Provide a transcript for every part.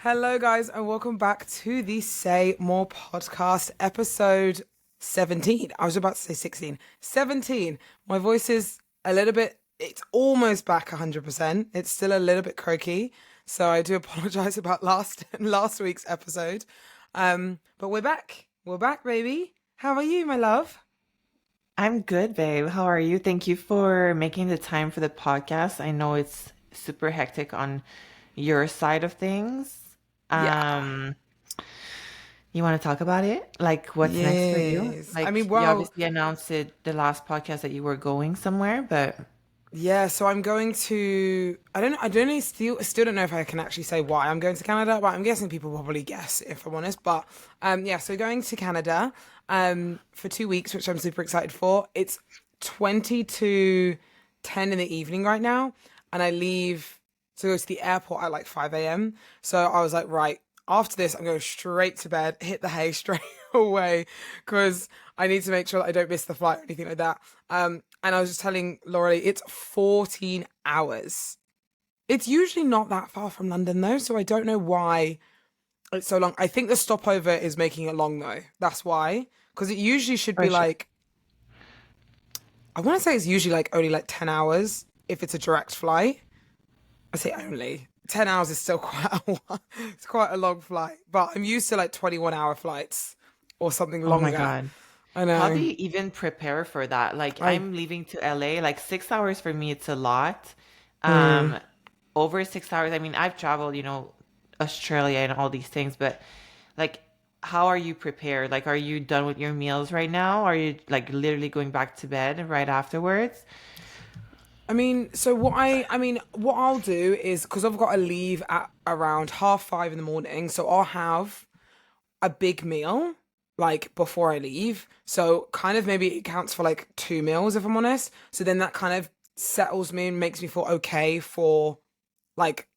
Hello, guys, and welcome back to the Say More podcast, episode 17. I was about to say 16. 17. My voice is a little bit, it's almost back 100%. It's still a little bit croaky. So I do apologize about last week's episode. But we're back. We're back, baby. How are you, my love? I'm good, babe. How are you? Thank you for making the time for the podcast. I know it's super hectic on your side of things. Yeah. Um, you want to talk about it? Like what's next for you? Yes. I Like mean, you well, obviously announced it the last podcast that you were going somewhere, but yeah, so I'm going to. I don't know. Still don't know if I can actually say why I'm going to Canada, but I'm guessing people probably guess if I'm honest. But yeah, so going to Canada for 2 weeks, which I'm super excited for. It's 20 to 10 in the evening right now, and I leave to go to the airport at like 5 a.m. So I was like, right, after this, I'm going straight to bed, hit the hay straight away, because I need to make sure that I don't miss the flight or anything like that. And I was just telling Lauralie, it's 14 hours. It's usually not that far from London though, so I don't know why it's so long. I think the stopover is making it long though. That's why. Because it usually should for be sure. like, I want to say it's usually like only like 10 hours if it's a direct flight. I say only. 10 hours is still quite it's quite a long flight. But I'm used to like 21-hour flights or something Oh my longer. God. I How do know. you even prepare for that? Like I I'm leaving to LA, like 6 hours for me, it's a lot. mm, Um, Over 6 hours. I mean, I've traveled, Australia and all these things, but like, how are you prepared? Like, are you done with your meals right now? Are you like literally going back to bed right afterwards? what I'll do is because I've got to leave at around 5:30 in the morning, so I'll have a big meal like before I leave. So kind of maybe it counts for like 2 meals if I'm honest. So then that kind of settles me and makes me feel okay for like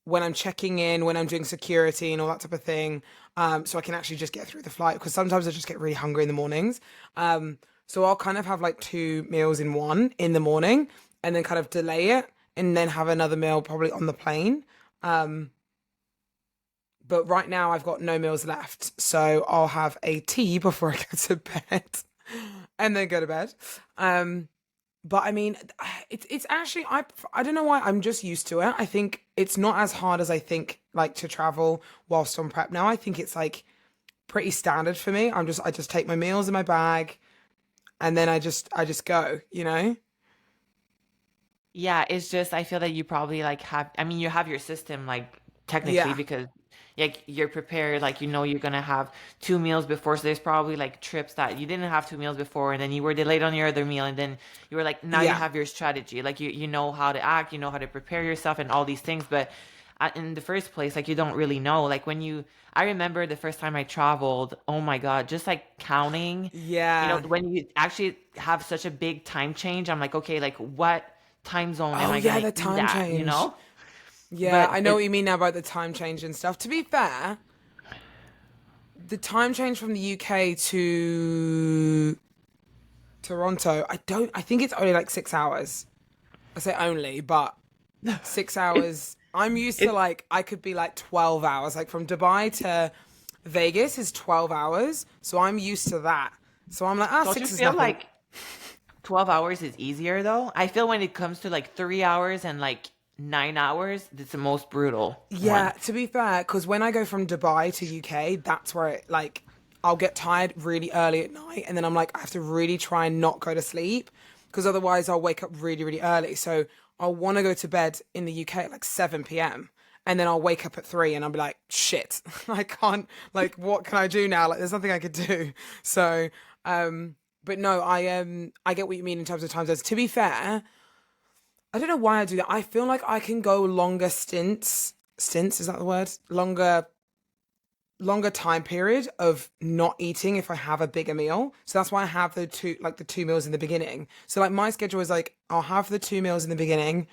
when I'm checking in, when I'm doing security and all that type of thing. So I can actually just get through the flight because sometimes I just get really hungry in the mornings. So I'll kind of have like 2 meals in one in the morning and then kind of delay it and then have another meal probably on the plane. Um, but right now I've got no meals left. So I'll have a tea before I go to bed and then go to bed. Um, but I mean, it's actually I don't know why I'm just used to it. I think it's not as hard as I think like to travel whilst on prep now. I think it's like pretty standard for me. I just take my meals in my bag and then I just go, you know? Yeah, it's just I feel that you probably like have I mean you have your system like technically Yeah. because like you're prepared like you're gonna have 2 meals before so there's probably like trips that you didn't have 2 meals before and then you were delayed on your other meal and then you were like now you Yeah. have your strategy like you know how to act, you know how to prepare yourself and all these things but in the first place like you don't really know like when you I remember the first time I traveled, oh my God, just like counting, Yeah. when you actually have such a big time change, I'm like, okay, like what time zone am Oh I yeah, gonna the eat time at, change. Yeah, But I know it what you mean now about the time change and stuff. To be fair, the time change from the UK to Toronto, I think it's only like 6 hours. I say only, but 6 hours. I'm used to it like, I could be like 12 hours. Like from Dubai to Vegas is 12 hours. So I'm used to that. So I'm like, don't you six is feel nothing. like 12 hours is easier though? I feel when it comes to like 3 hours and like 9 hours, it's the most brutal Yeah, one. to be fair, because when I go from Dubai to UK, that's where it like I'll get tired really early at night, and then I'm like I have to really try and not go to sleep because otherwise I'll wake up really really early. So I'll want to go to bed in the UK at like 7 p.m. and then I'll wake up at 3 and I'll be like shit, I can't like what can I do now? Like there's nothing I could do. So but no, I get what you mean in terms of time zones. To be fair, I don't know why I do that. I feel like I can go longer stints. Stints, is that the word? Longer time period of not eating if I have a bigger meal. So that's why I have the two meals in the beginning. So like my schedule is like I'll have the 2 meals in the beginning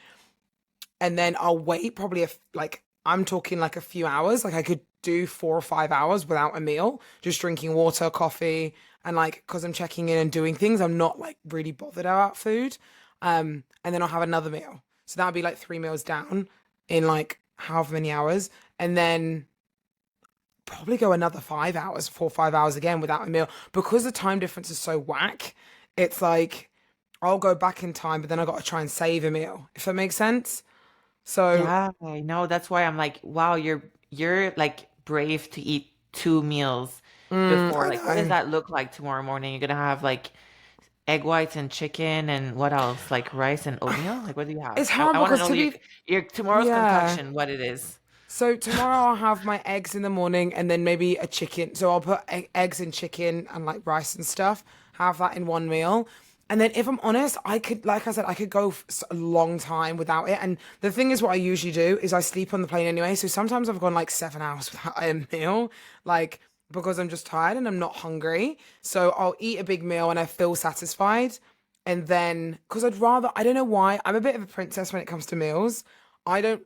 and then I'll wait probably like I'm talking like a few hours. Like I could do 4 or 5 hours without a meal, just drinking water, coffee, and like because I'm checking in and doing things, I'm not like really bothered about food. And then I'll have another meal. So that'll be like 3 meals down in like however many hours. And then probably go another 5 hours, 4 or 5 hours again without a meal because the time difference is so whack. It's like I'll go back in time, but then I got to try and save a meal, if that makes sense. So, Yeah, I know. That's why I'm like, wow, you're like brave to eat two meals before. I Like, what does know that look like tomorrow morning? You're gonna have like egg whites and chicken and what else? Like rice and oatmeal? Like, what do you have? it's I, hard I want to because know your tomorrow's yeah. concoction, what it is. So tomorrow I'll have my eggs in the morning and then maybe a chicken. So I'll put eggs and chicken and like rice and stuff. Have that in one meal. And then if I'm honest, I could, like I said, I could go a long time without it. And the thing is, what I usually do is I sleep on the plane anyway. So sometimes I've gone like 7 hours without a meal, like because I'm just tired and I'm not hungry. So I'll eat a big meal and I feel satisfied. And then, because I don't know why, I'm a bit of a princess when it comes to meals. I don't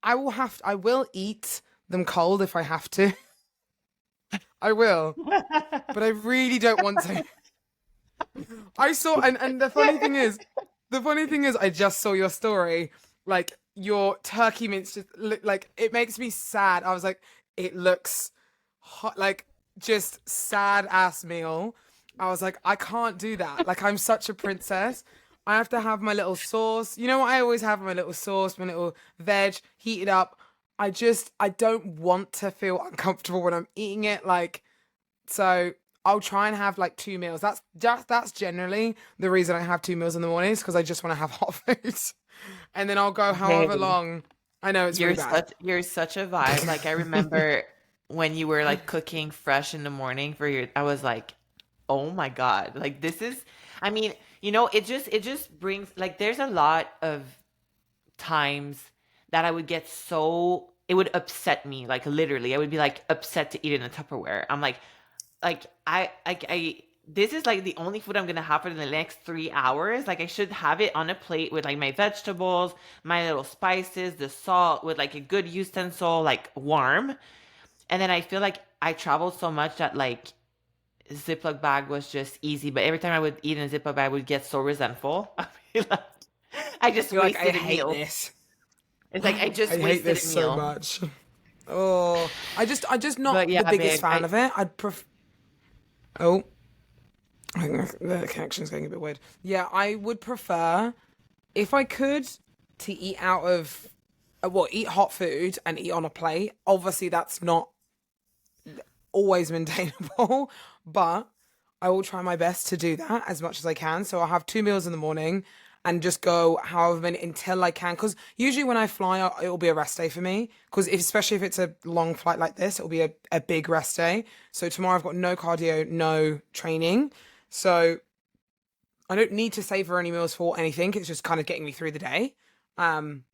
I will eat them cold if I have to. I will. But I really don't want to. I saw and the funny thing is I just saw your story. Like your turkey mince just look like it makes me sad. I was like, it looks hot like just sad ass meal. I was like, I can't do that. Like I'm such a princess. I have to have my little sauce. You know what I always have my little sauce, my little veg, heat it up. I don't want to feel uncomfortable when I'm eating it. Like so I'll try and have like 2 meals. That's generally the reason I have 2 meals in the mornings because I just want to have hot food. And then I'll go however Hey, long. I know it's really bad. you're such a vibe. Like I remember when you were like cooking fresh in the morning for your, I was like, oh my God, like this is, I mean, it just brings like there's a lot of times that I would get so it would upset me, like literally, I would be like upset to eat it in a Tupperware. I'm like I this is like the only food I'm gonna have for the next 3 hours. Like I should have it on a plate with like my vegetables, my little spices, the salt with like a good utensil, like warm. And then I feel like I traveled so much that like Ziploc bag was just easy. But every time I would eat in a Ziploc bag, I would get so resentful. I feel like I just You're like, I wasted a hate meal. this. It's like I I just hate wasted this a so meal. much. Oh, I just not But yeah, the biggest babe, fan I of it. I'd prefer. Oh, I think the connection's getting a bit weird. Yeah, I would prefer if I could to eat out of eat hot food and eat on a plate. Obviously, that's not always maintainable, but I will try my best to do that as much as I can. So I'll have 2 meals in the morning and just go however many until I can. Because usually when I fly, it'll be a rest day for me. Because especially if it's a long flight like this, it'll be a big rest day. So tomorrow I've got no cardio, no training. So I don't need to savor any meals for anything. It's just kind of getting me through the day. Um,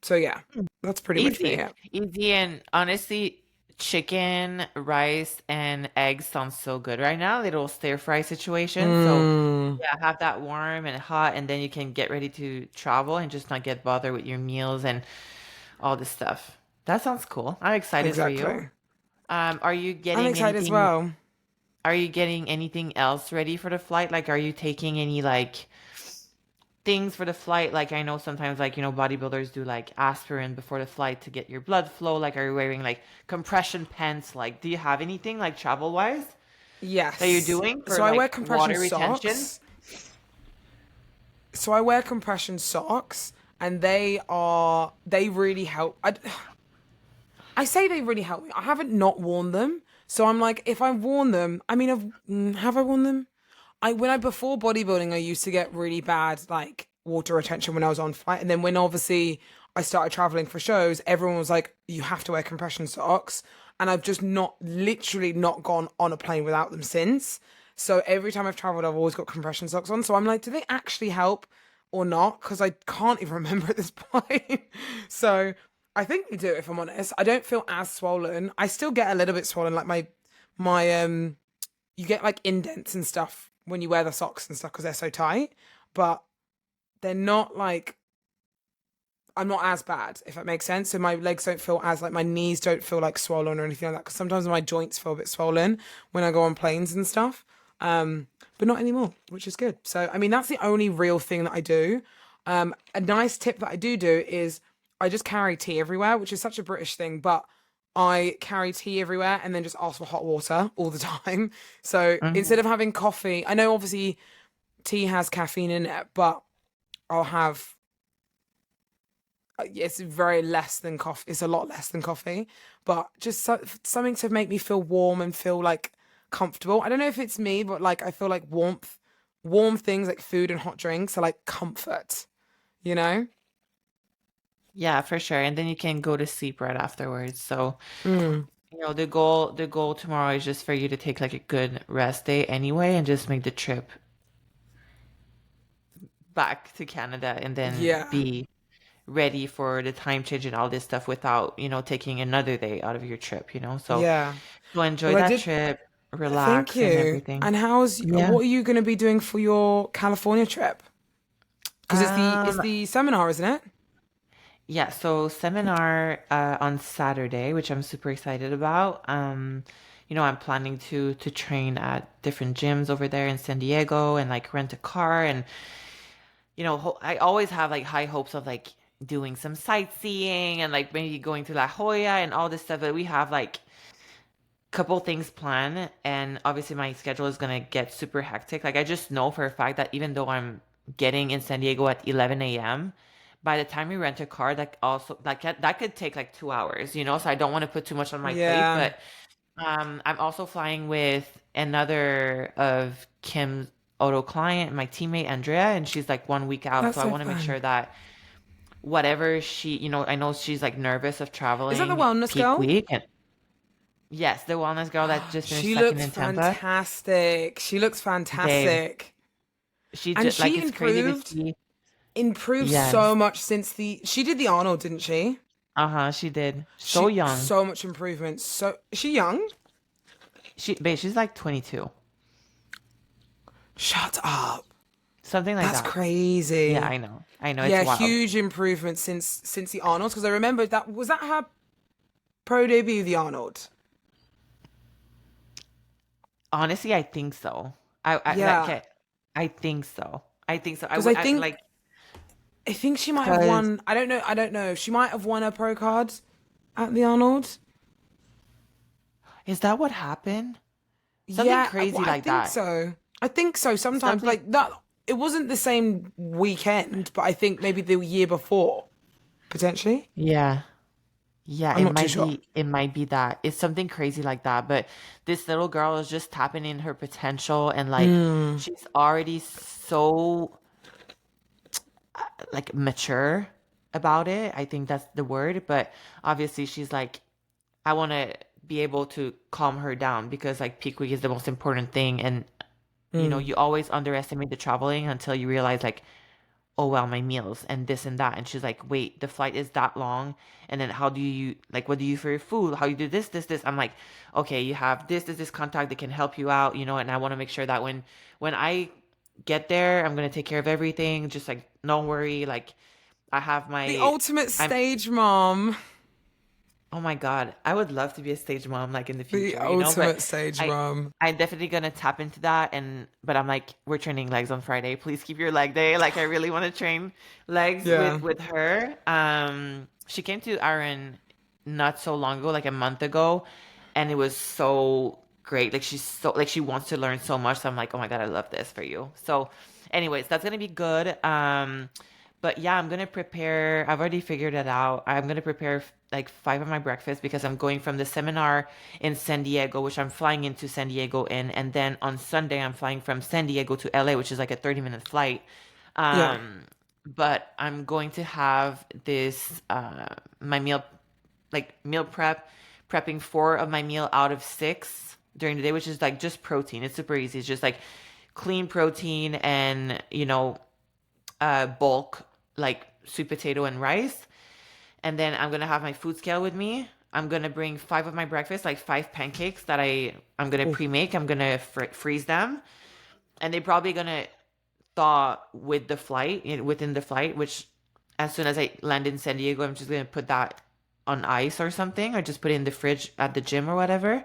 so yeah, that's pretty much me. easy, Yeah. easy, and honestly, chicken, rice, and eggs sounds so good right now. Little stir fry situation. So Mm, yeah, have that warm and hot, and then you can get ready to travel and just not get bothered with your meals and all this stuff. That sounds cool. I'm excited for you. exactly. Are you I'm getting excited as anything? well. Are you getting anything else ready for the flight? Like, are you taking any like things for the flight? Like, I know sometimes like, bodybuilders do like aspirin before the flight to get your blood flow. Like, are you wearing like compression pants? Like, do you have anything like travel wise that you're Yes. doing for So I wear like compression water retention? socks. So I wear compression socks and they really help. I say they really help me. I haven't not worn them. So I'm like, if I've worn them, I mean, have I worn them? When I before bodybuilding, I used to get really bad like water retention when I was on flight, and then when obviously I started traveling for shows, everyone was like, "You have to wear compression socks," and I've just not literally not gone on a plane without them since. So every time I've traveled, I've always got compression socks on. So I'm like, do they actually help or not? Because I can't even remember at this point. So I think they do. If I'm honest, I don't feel as swollen. I still get a little bit swollen, like my you get like indents and stuff when you wear the socks and stuff because they're so tight, but they're not like I'm not as bad if that makes sense. So my legs don't feel as like my knees don't feel like swollen or anything like that because sometimes my joints feel a bit swollen when I go on planes and stuff. But not anymore, which is good. So I mean that's the only real thing that I do. A nice tip that I do is I just carry tea everywhere, which is such a British thing, but I carry tea everywhere and then just ask for hot water all the time. So instead Hmm. of having coffee, I know obviously tea has caffeine in it, but I'll have it's very less than coffee. It's a lot less than coffee, but just something to make me feel warm and feel like comfortable. I don't know if it's me, but like I feel like warm things like food and hot drinks are like comfort, you know? Yeah, for sure. And then you can go to sleep right afterwards. So, Mm, the goal tomorrow is just for you to take like a good rest day anyway and just make the trip back to Canada and then yeah, be ready for the time change and all this stuff without, taking another day out of your trip. So yeah. go enjoy Well, I that did. trip, Thank relax and you. everything. And Yeah. what are you going to be doing for your California trip? Because it's Um, the seminar, isn't it? yeah, so seminar on Saturday, which I'm super excited about. I'm planning to train at different gyms over there in San Diego and like rent a car and I always have like high hopes of like doing some sightseeing and like maybe going to La Jolla and all this stuff, but we have like couple things planned and obviously my schedule is gonna get super hectic. Like I just know for a fact that even though I'm getting in San Diego at 11 a.m., by the time we rent a car, that also like that could take like 2 hours. So I don't want to put too much on my plate. Yeah, But I'm also flying with another of Kim's auto client, my teammate Andrea, and she's like 1 week out. that's So I so want to make fun. sure that whatever I know she's like nervous of Is that the traveling wellness peak girl? week. And yes, the wellness girl that just finished She second looks in Tampa. fantastic. She looks Babe, fantastic. she And just like she it's crazy to see. improved so Yes. much since she did the Arnold, didn't she? Uh-huh, she did. So young. So much improvement. So is she young? She's like 22. Shut up. Something like That's that. Yeah, crazy. I know. I know it's Yeah, wild. huge improvement since the Arnold. Because I remember that her pro debut, the Arnold. Honestly, I think so. I like Yeah, it. I think so. I think so. I because would I like I think she might have because won. I don't know. I don't know. She might have won a pro card at the Arnold. is that what happened? Something Yeah, crazy well, I like think that. so. I think so. Sometimes Something like that. It wasn't the same weekend, but I think maybe the year before, potentially. Yeah. Yeah, I'm it not too might sure. be it might be that. It's something crazy like that. But this little girl is just tapping in her potential and like Mm, she's already so like mature about it. I think that's the word. But obviously she's like, I want to be able to calm her down because like peak week is the most important thing. And mm. you always underestimate the traveling until you realize like, oh well, my meals and this and that. And she's like, wait, the flight is that long. And then how do you like what do you for your food? How you do this? I'm like, okay, you have this contact that can help you out. And I want to make sure that when I get there, I'm gonna take care of everything. Just like don't worry. Like I have The my ultimate I'm stage mom. oh my God, I would love to be a stage mom like in the The future. But ultimate stage I mom. I'm definitely gonna tap into that but I'm like, we're training legs on Friday. Please keep your leg day. Like I really want to train legs with Yeah. with her. She came to Aaron not so long ago, like a month ago, and it was so great. Like she's so like she wants to learn so much. So I'm like, oh my God, I love this for you. So anyways, that's gonna be good. But yeah, I'm gonna prepare. I've already figured it out. I'm gonna prepare like five of my breakfast because I'm going from the seminar in San Diego, which I'm flying into San Diego in, and then on Sunday I'm flying from San Diego to LA, which is like a 30-minute flight. Yeah. Um, but I'm going to have this my meal prepping four of my meal out of six during the day, which is like just protein. It's super easy. It's just like clean protein and bulk like sweet potato and rice. And then I'm gonna have my food scale with me. I'm gonna bring five of my breakfast, like five pancakes that I'm gonna Oh, pre-make. I'm gonna freeze them, and they're probably gonna thaw within the flight. Which, as soon as I land in San Diego, I'm just gonna put that on ice or something, or just put it in the fridge at the gym or whatever,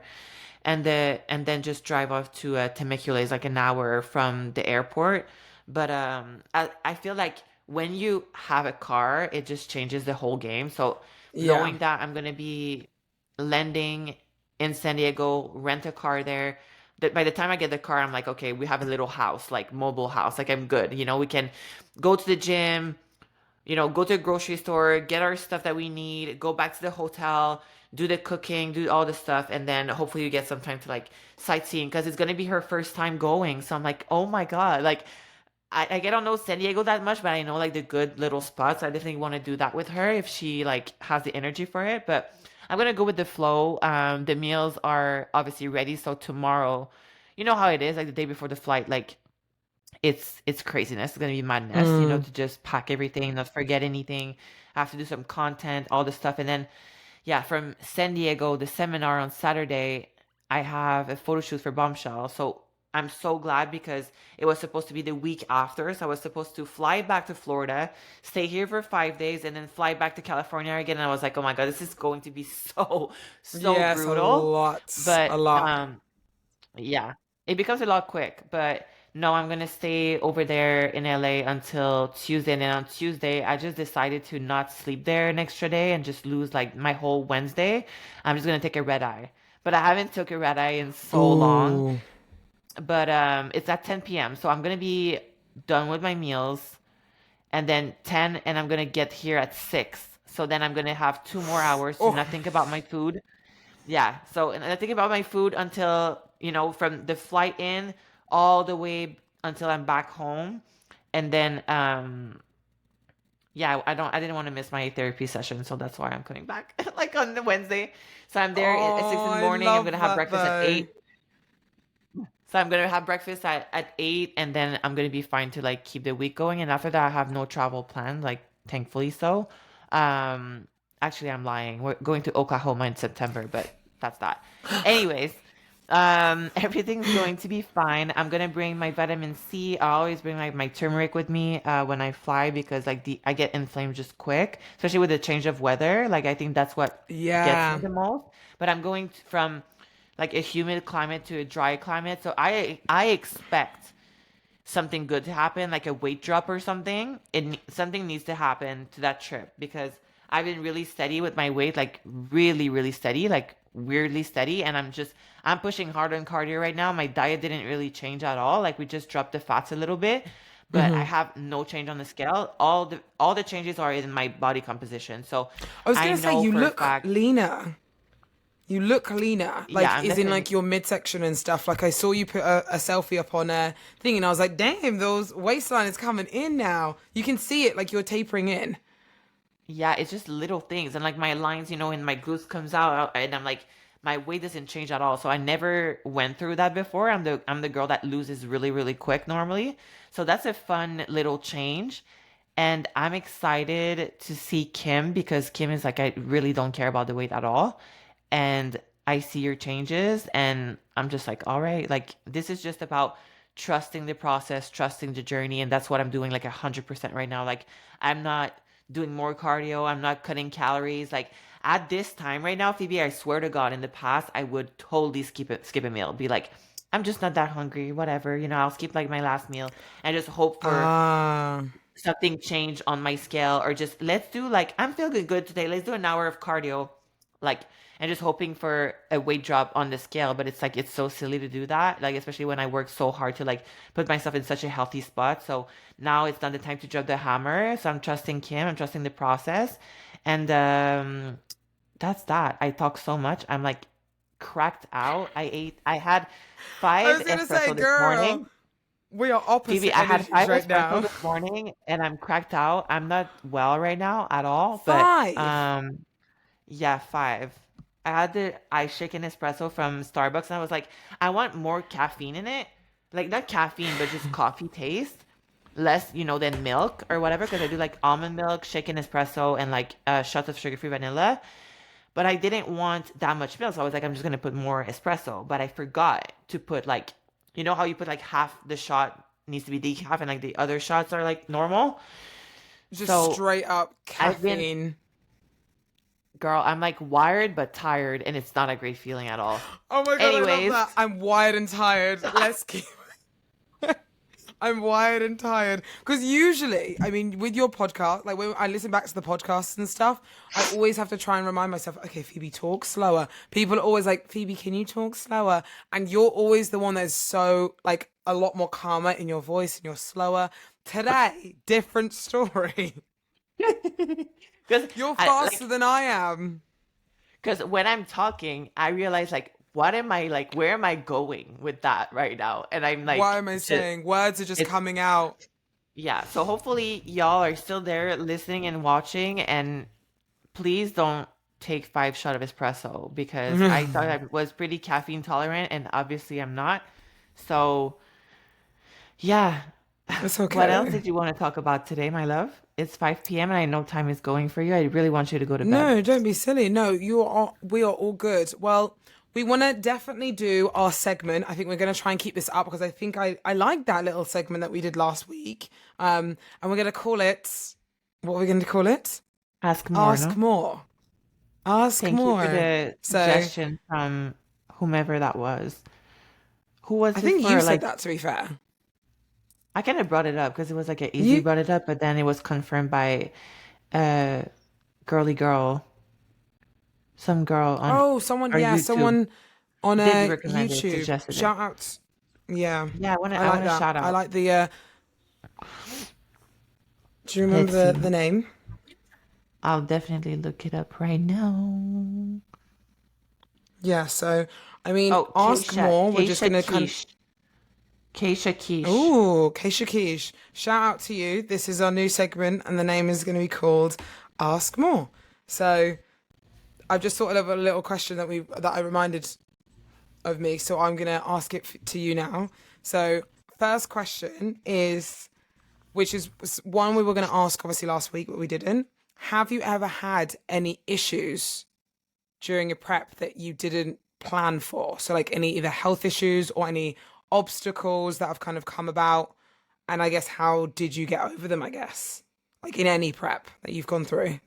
and then just drive off to Temecula. Is like an hour from the airport. But I feel like when you have a car, it just changes the whole game. So yeah. knowing that I'm gonna be lending in San Diego, rent a car there. That by the time I get the car, I'm like, okay, we have a little house, like mobile house. Like I'm good. We can go to the gym, go to the grocery store, get our stuff that we need, go back to the hotel, do the cooking, do all the stuff, and then hopefully you get some time to like sightseeing because it's gonna be her first time going. So I'm like, oh my God, like I don't know San Diego that much, but I know like the good little spots. I definitely want to do that with her if she like has the energy for it. But I'm gonna go with the flow. The meals are obviously ready, so tomorrow, you know how it is, like the day before the flight, like it's craziness. It's gonna be madness, Mm. to just pack everything, not forget anything. I have to do some content, all this stuff, and then yeah, from San Diego, the seminar on Saturday, I have a photo shoot for Bombshell. So I'm so glad because it was supposed to be the week after. So I was supposed to fly back to Florida, stay here for 5 days, and then fly back to California again. And I was like, oh my God, this is going to be so, so Yes, a brutal. lot, a But lot. yeah, it becomes a lot quick, but no, I'm gonna stay over there in LA until Tuesday. And then on Tuesday, I just decided to not sleep there an extra day and just lose like my whole Wednesday. I'm just gonna take a red eye. But I haven't took a red eye in so long. Ooh. But it's at 10 p.m. So I'm gonna be done with my meals and then 10 and I'm gonna get here at 6. So then I'm gonna have 2 more hours to Oh, not think about my food. Yeah. So, and I think about my food until, from the flight in all the way until I'm back home. And then, yeah, I didn't want to miss my therapy session. So that's why I'm coming back like on the Wednesday. So I'm there at 6 oh, in the I morning. I'm going to love have that breakfast at though. 8. So I'm gonna have breakfast at 8 and then I'm gonna be fine to like keep the week going. And after that I have no travel planned, like thankfully so. Um Actually I'm lying. We're going to Oklahoma in September, but that's that. Anyways, everything's going to be fine. I'm gonna bring my vitamin C. I always bring my turmeric with me when I fly because like the I get inflamed just quick, especially with the change of weather. Like I think that's what gets me Yeah. the most. But I'm going from like a humid climate to a dry climate. So I expect something good to happen, like a weight drop or something. Something needs to happen to that trip because I've been really steady with my weight, like really, really steady, like weirdly steady. And I'm pushing hard on cardio right now. My diet didn't really change at all. Like we just dropped the fats a little bit, but I Hmm. have no change on the scale. All the changes are in my body composition. So I was I gonna say know you for a look fact, leaner. You look leaner, yeah, like I'm is in definitely like your midsection and stuff. Like I saw you put a selfie up on a thing, and I was like, "Damn, those waistline is coming in now. You can see it, like you're tapering in." Yeah, it's just little things. And like my lines, and my glutes comes out and I'm like my weight doesn't change at all. So I never went through that before. I'm the girl that loses really, really quick normally. So that's a fun little change. And I'm excited to see Kim because Kim is like I really don't care about the weight at all. And I see your changes and I'm just like, all right, like this is just about trusting the process, trusting the journey, and that's what I'm doing like 100% right now. Like I'm not doing more cardio, I'm not cutting calories. Like at this time right now, Phoebe, I swear to God, in the past I would totally skip a meal. Be like, I'm just not that hungry, whatever, I'll skip like my last meal and just hope for Ah, something change on my scale or just let's do like I'm feeling good today. Let's do an hour of cardio. Like and just hoping for a weight drop on the scale. But it's like it's so silly to do that. Like especially when I work so hard to like put myself in such a healthy spot. So now it's not the time to drop the hammer. So I'm trusting Kim, I'm trusting the process. And that's that. I talk so much. I'm like cracked out. I had I five was gonna say, espresso this girl, morning. we are Phoebe, opposite I had energies five right espresso now. this morning and I'm cracked out. I'm not well right now at all, but Five. yeah, five. I had the ice shaken espresso from Starbucks and I was like, I want more caffeine in it. Like not caffeine, but just coffee taste. Less, than milk or whatever, because I do like almond milk, shaken espresso, and like shots of sugar-free vanilla. But I didn't want that much milk, so I was like, I'm just gonna put more espresso. But I forgot to put like, how you put like half the shot needs to be decaf and like the other shots are like normal. Just So straight up I've been, caffeine. girl, I'm like wired but tired, and it's not a great feeling at all. Oh my god, I love Anyways, that. I'm wired and tired. Let's keep. I'm wired and tired. Because usually, I mean, with your podcast, like when I listen back to the podcasts and stuff, I always have to try and remind myself, okay, Phoebe, talk slower. People are always like, Phoebe, can you talk slower? And you're always the one that's so, like, a lot more calmer in your voice and you're slower. Today, different story. Because You're I faster like than I am. because when I'm talking, I realize like what am I like where am I going with that right now? And I'm Why like am I just saying? Words are just it's coming out. yeah. So hopefully y'all are still there listening and watching, and please don't take 5 shot of espresso because I thought I was pretty caffeine tolerant and obviously I'm not. So yeah. It's What else okay. did you want to talk about today, my love? It's 5 p.m. and I know time is going for you. I really want you to go to bed. No, don't be silly. No, you are. We are all good. Well, we want to definitely do our segment. I think we're going to try and keep this up because I think I like that little segment that we did last week. And we're going to call it. What are we going to call it? Ask more, Ask no? more. Ask Thank you for more. the So suggestion from whomever that was. Who was I it think you for? said Like, that. To be fair, I kind of brought it up because it was like an easy you. brought it up, but then it was confirmed by uh girly girl, some girl on Oh, someone. our Yeah, YouTube someone on did a recommend it, YouTube. suggested it. Shout out. Yeah, Yeah, I I like want to that. shout I out. like the. Do you remember Let's see. the name? I'll definitely look it up right now. Yeah, so I mean, Oh, ask more. We're just Keisha gonna kind Quiche. Keisha Quiche. Oh, Keisha Keish. Shout out to you. This is our new segment, and the name is gonna be called Ask More. So I've just thought of a little question that I reminded of me, so I'm gonna ask it to you now. So first question is, which is one we were gonna ask obviously last week, but we didn't. Have you ever had any issues during your prep that you didn't plan for? So, like any either health issues or any obstacles that have kind of come about. And I guess, how did you get over them? I guess, like in any prep that you've gone through.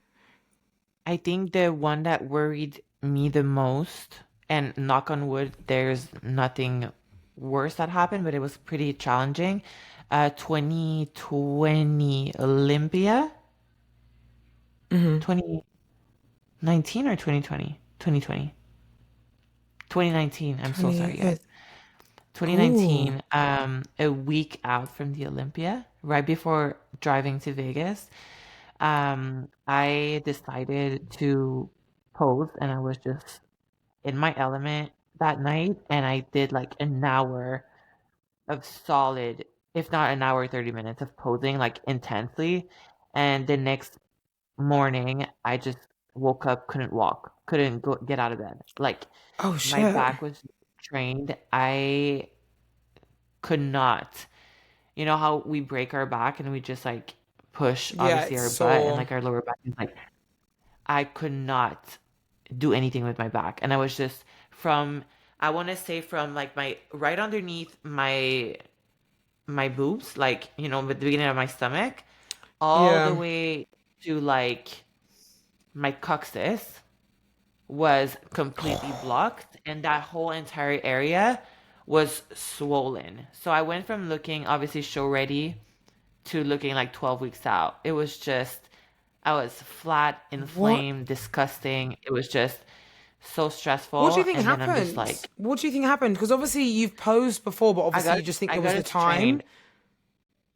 I think the one that worried me the most, and knock on wood, there's nothing worse that happened, but it was pretty challenging. 2020 Olympia, 2019 or 2020? 2020. 2019. I'm so sorry, 28. guys. Ooh. 2019, a week out from the Olympia, right before driving to Vegas, I decided to pose and I was just in my element that night and I did like an hour of solid, if not an hour, 30 minutes of posing like intensely. And the next morning, I just woke up, couldn't walk, couldn't go get out of bed. Like Oh my shit. back was trained. I could not. You know how we break our back and we just like push Yeah, obviously it's our butt and sore. like our lower back is like I could not do anything with my back. And I was just from I want to say from like my right underneath my boobs, like, at the beginning of my stomach, all the Yeah. way to like my coccyx was completely blocked and that whole entire area was swollen. So I went from looking obviously show ready to looking like 12 weeks out. It was just, I was flat, What? inflamed, disgusting. It was just so What do you stressful. think And then I'm just happened? like, What do you think happened? Because obviously you've posed before, but obviously you just think I it was got the it time. strained.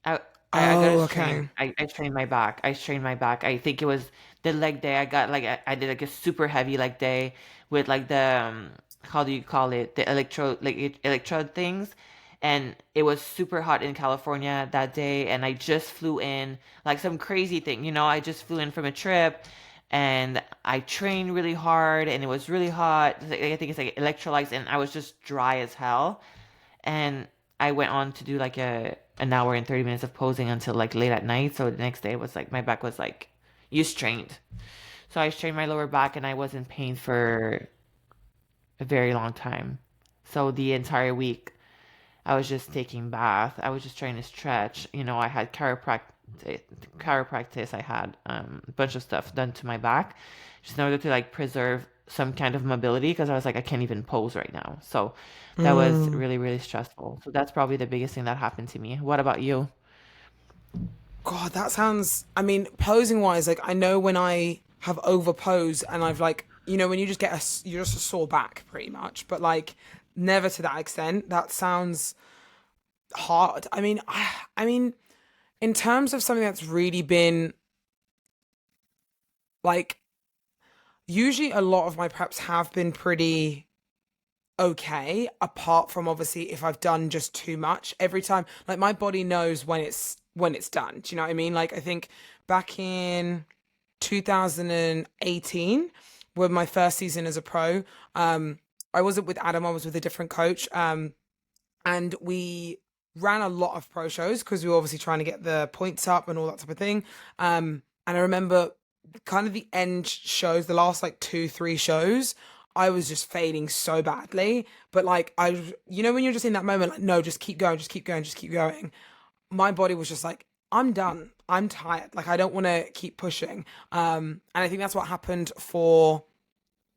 I, I got Oh, it strained. okay. I trained my back. I strained my back. I think it was the leg day. I got like, I did like a super heavy leg day with like how do you call it? The electrode things. And it was super hot in California that day. And I just flew in like some crazy thing. I just flew in from a trip and I trained really hard and it was really hot. I think it's like electrolytes and I was just dry as hell. And I went on to do like an hour and 30 minutes of posing until like late at night. So the next day was like my back was like you strained. So I strained my lower back and I was in pain for a very long time. So the entire week I was just taking bath. I was just trying to stretch. I had chiropractic. I had a bunch of stuff done to my back just in order to like preserve some kind of mobility because I was like, I can't even pose right now. So that was Mm. really, really stressful. So that's probably the biggest thing that happened to me. What about you? God, that sounds. I mean, posing wise, like I know when I have overposed and I've like, when you just get you're just a sore back pretty much, but like never to that extent. That sounds hard. I mean, in terms of something that's really been like, usually a lot of my preps have been pretty okay, apart from obviously if I've done just too much every time. Like my body knows when it's done. Do you know what I mean? Like I think back in 2018, with my first season as a pro, um, I wasn't with Adam. I was with a different coach, and we ran a lot of pro shows because we were obviously trying to get the points up and all that type of thing. And I remember kind of the end shows, the last like two, three shows, I was just fading so badly. But like when you're just in that moment, like no, just keep going, just keep going, just keep going. My body was just like, I'm done. I'm tired. Like I don't want to keep pushing. And I think that's what happened for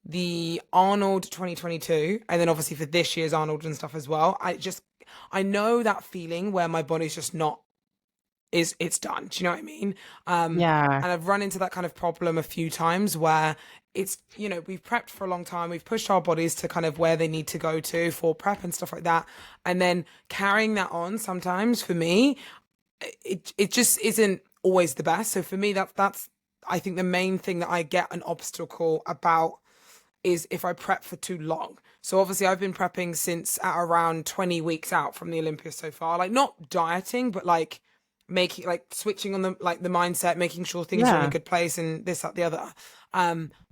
the Arnold 2022, and then obviously for this year's Arnold and stuff as well. I know that feeling where my body's just not is it's done. Do you know what I mean? Yeah. And I've run into that kind of problem a few times where it's we've prepped for a long time, we've pushed our bodies to kind of where they need to go to for prep and stuff like that, and then carrying that on sometimes for me, it just isn't always the best. So for me, that's I think the main thing that I get an obstacle about is if I prep for too long. So obviously I've been prepping since at around 20 weeks out from the Olympia so far. Like not dieting, but like making like switching on the mindset, making sure things are in a Yeah. good place and this, that, the other.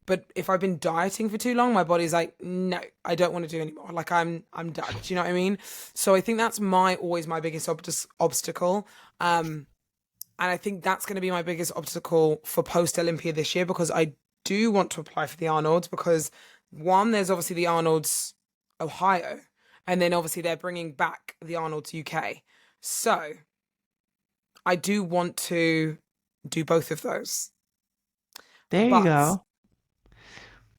But if I've been dieting for too long, my body's like, no, I don't want to do anymore. Like I'm done. Do you know what I mean? So I think that's always my biggest obstacle. And I think that's going to be my biggest obstacle for post Olympia this year because I do want to apply for the Arnold's because one, there's obviously the Arnold's Ohio, and then obviously they're bringing back the Arnold's UK. So I do want to do both of those, There you but go.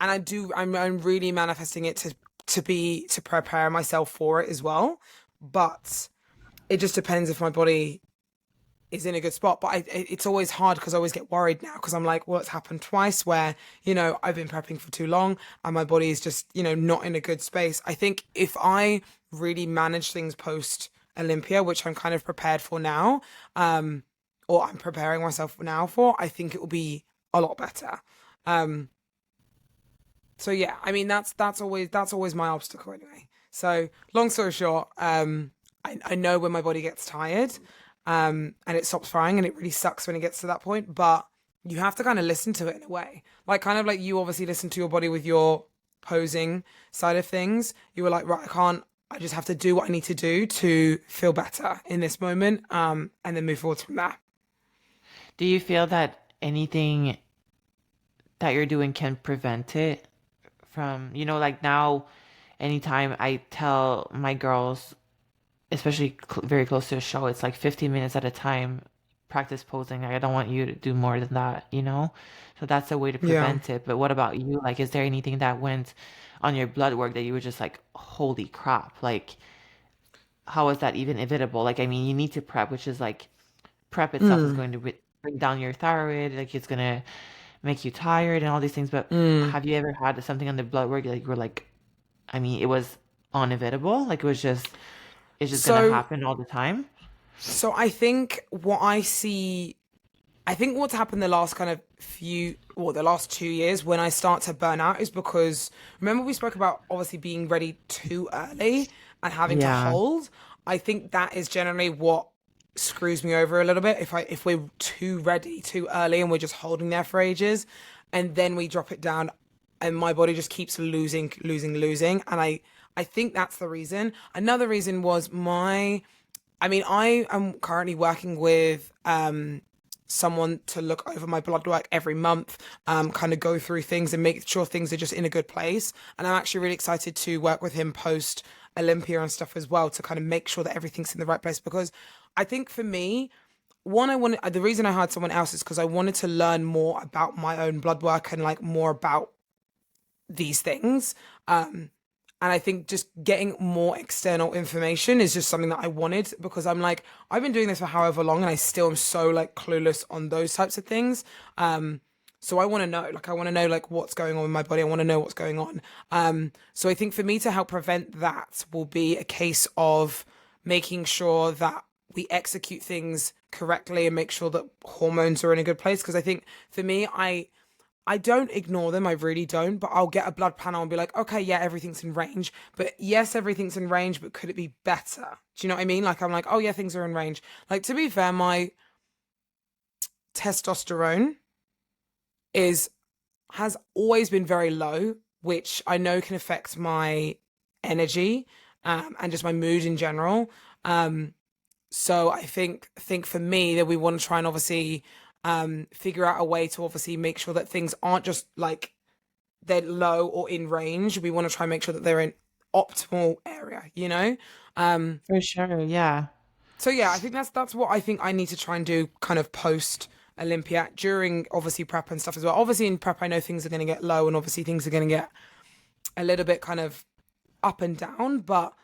and I'm really manifesting it to prepare myself for it as well. But it just depends if my body is in a good spot. But it's always hard because I always get worried now because I'm like, well, it's happened twice where, I've been prepping for too long and my body is just, not in a good space. I think if I really manage things post Olympia, which I'm kind of prepared for now, or I'm preparing myself now for, I think it will be a lot better. Um, so yeah, I mean that's always my obstacle anyway. So long story short, I know when my body gets tired, and it stops frying, and it really sucks when it gets to that point. But you have to kind of listen to it in a way, like kind of like you obviously listen to your body with your posing side of things. You were like, right, I can't. I just have to do what I need to do to feel better in this moment, and then move forward from there. Do you feel that anything that you're doing can prevent it from, like now, anytime I tell my girls, especially very close to a show, it's like 15 minutes at a time, practice posing. Like, I don't want you to do more than that? So that's a way to Yeah. prevent it. But what about you? Like, is there anything that went on your blood work that you were just like, holy crap? Like, how is that even inevitable? Like, I mean, you need to prep, which is like, prep itself is Mm, going to bring down your thyroid. Like, it's going to make you tired and all these things. But mm. have you ever had something on the blood work like you were like, I mean, it was unavoidable. Like it's just gonna So happen all the time. So I think I think what's happened the last kind of the last 2 years when I start to burn out is because remember we spoke about obviously being ready too early and having to Yeah. hold. I think that is generally what screws me over a little bit if we're too ready too early and we're just holding there for ages and then we drop it down and my body just keeps losing and I think that's the reason. Another reason was I am currently working with someone to look over my blood work every month, kind of go through things and make sure things are just in a good place. And I'm actually really excited to work with him post Olympia and stuff as well to kind of make sure that everything's in the right place. Because I think for me, the reason I hired someone else is because I wanted to learn more about my own blood work and like more about these things. And I think just getting more external information is just something that I wanted because I'm like, I've been doing this for however long and I still am so like clueless on those types of things. So I want to know, like, I want to know like what's going on with my body. I want to know what's going on. So I think for me to help prevent that will be a case of making sure that we execute things correctly and make sure that hormones are in a good place. Because I think for me, I don't ignore them, I really don't, but I'll get a blood panel and be like, okay, yeah, everything's in range. But yes, everything's in range, but could it be better? Do you know what I mean? Like, I'm like, oh, yeah, things are in range. Like, to be fair, my testosterone is has always been very low, which I know can affect my energy and just my mood in general. Um, so I think for me that we want to try and obviously figure out a way to obviously make sure that things aren't just like they're low or in range. We want to try and make sure that they're in optimal area, you know? Um, For sure, yeah. so yeah, I think that's what I think I need to try and do kind of post Olympia during obviously prep and stuff as well. Obviously in prep I know things are going to get low and obviously things are going to get a little bit kind of up and down, but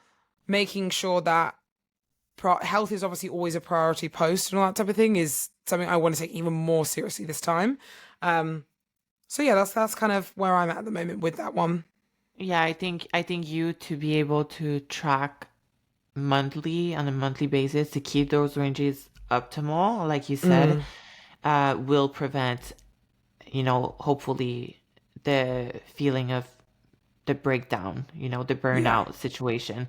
making sure that health is obviously always a priority post and all that type of thing is something I want to take even more seriously this time. Um, so yeah, that's kind of where I'm at the moment with that one. Yeah, I think you to be able to track monthly on a monthly basis to keep those ranges optimal, like you said, Mm, will prevent, hopefully the feeling of the breakdown, the yeah, burnout situation.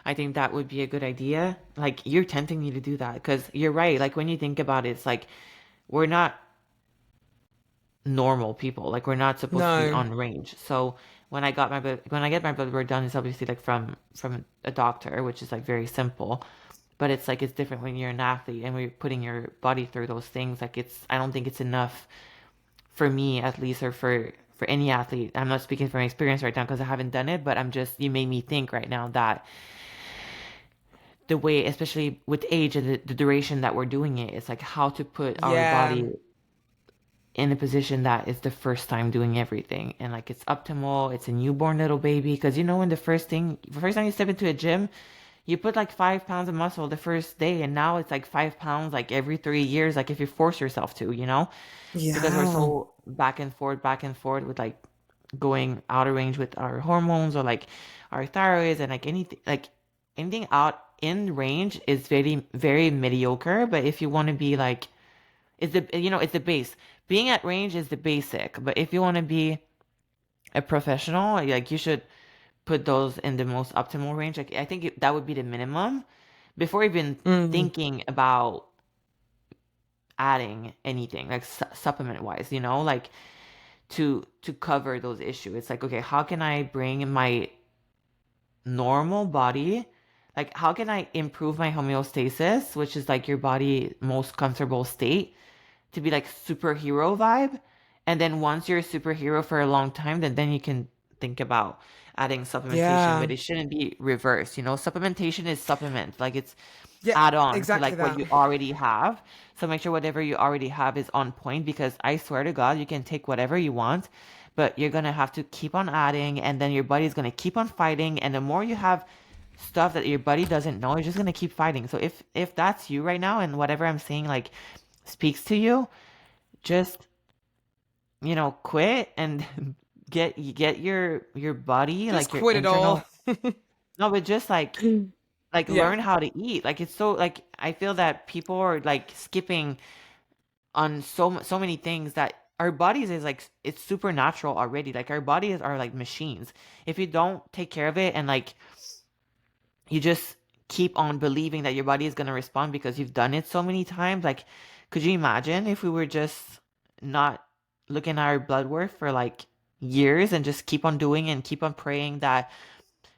I think that would be a good idea. Like you're tempting me to do that because you're right. Like when you think about it, it's like we're not normal people. Like we're not supposed to be no, on range. So when I get my blood work done, it's obviously like from a doctor, which is like very simple. But it's like it's different when you're an athlete and we're putting your body through those things. Like I don't think it's enough for me at least, or for any athlete. I'm not speaking from experience right now because I haven't done it, but you made me think right now that the way, especially with age and the duration that we're doing it, it's like how to put our yeah, body in a position that is the first time doing everything and like it's optimal. It's a newborn little baby because when the first time you step into a gym, you put like 5 pounds of muscle the first day, and now it's like 5 pounds like every 3 years, like if you force yourself to, because we're yeah, so back and forth with like going out of range with our hormones or like our thyroids, and like anything out in range is very very mediocre. But if you want to be like, it's the base. Being at range is the basic, but if you want to be a professional, like you should put those in the most optimal range. Like I think that would be the minimum before even mm, thinking about adding anything like supplement wise, like to cover those issues. It's like, okay, how can I bring my normal body, like how can I improve my homeostasis, which is like your body most comfortable state, to be like superhero vibe. And then once you're a superhero for a long time, then you can think about adding supplementation, yeah, but it shouldn't be reversed. Supplementation is supplement, like it's yeah, add on to exactly like what that. you already have. So make sure whatever you already have is on point, because I swear to God, you can take whatever you want, but you're gonna have to keep on adding, and then your body's gonna keep on fighting. And the more you have stuff that your body doesn't know, you're just gonna keep fighting. So if that's you right now and whatever I'm saying like speaks to you, just quit and get your body, Just like your quit it all. internal. No, but just like Yeah, learn how to eat. Like it's so like I feel that people are like skipping on so many things that our bodies is like it's supernatural already. Like our bodies are like machines. If you don't take care of it and like you just keep on believing that your body is going to respond because you've done it so many times, like could you imagine if we were just not looking at our blood work for like years and just keep on doing and keep on praying that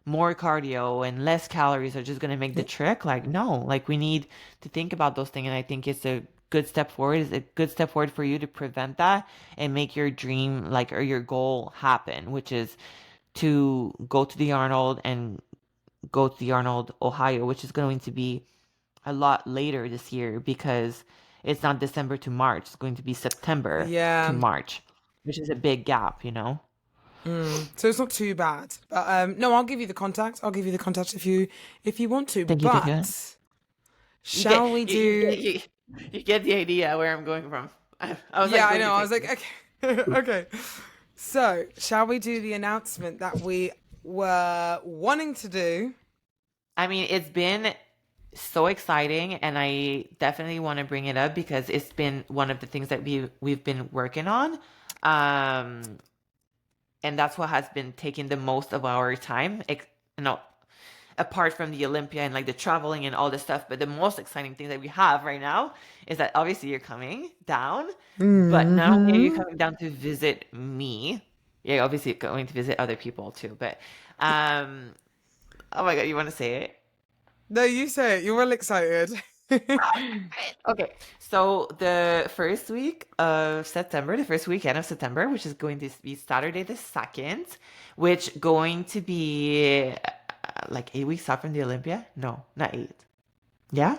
more cardio and less calories are just going to make the yeah, trick? Like no, like we need to think about those things. And I think it's a good step forward. It's a good step forward for you to prevent that and make your dream, like, or your goal happen, which is to go to the Arnold and go to the Arnold, Ohio, which is going to be a lot later this year because it's not December to March. It's going to be September to yeah. March, which is a big gap. So it's not too bad. But no, I'll give you the contact. I'll give you the contact if you want to. Thank you. But You get shall we you get do? you get the idea where I'm going from. I was like Yeah, I going to know. I was text like, you. okay, okay. So shall we do the announcement that we were wanting to do? I mean, it's been so exciting, and I definitely want to bring it up because it's been one of the things that we've been working on. Um, and that's what has been taking the most of our time. You know, apart from the Olympia and like the traveling and all this stuff. But the most exciting thing that we have right now is that obviously you're coming down, but not only are you Hmm. coming down to visit me, you're obviously going to visit other people too. But um, oh my God, you want to say it? No, you say it. You're well excited. Okay, so the first week of September, the first weekend of September, which is going to be Saturday the 2nd, which going to be like 8 weeks out from the Olympia? No, not eight. Yeah?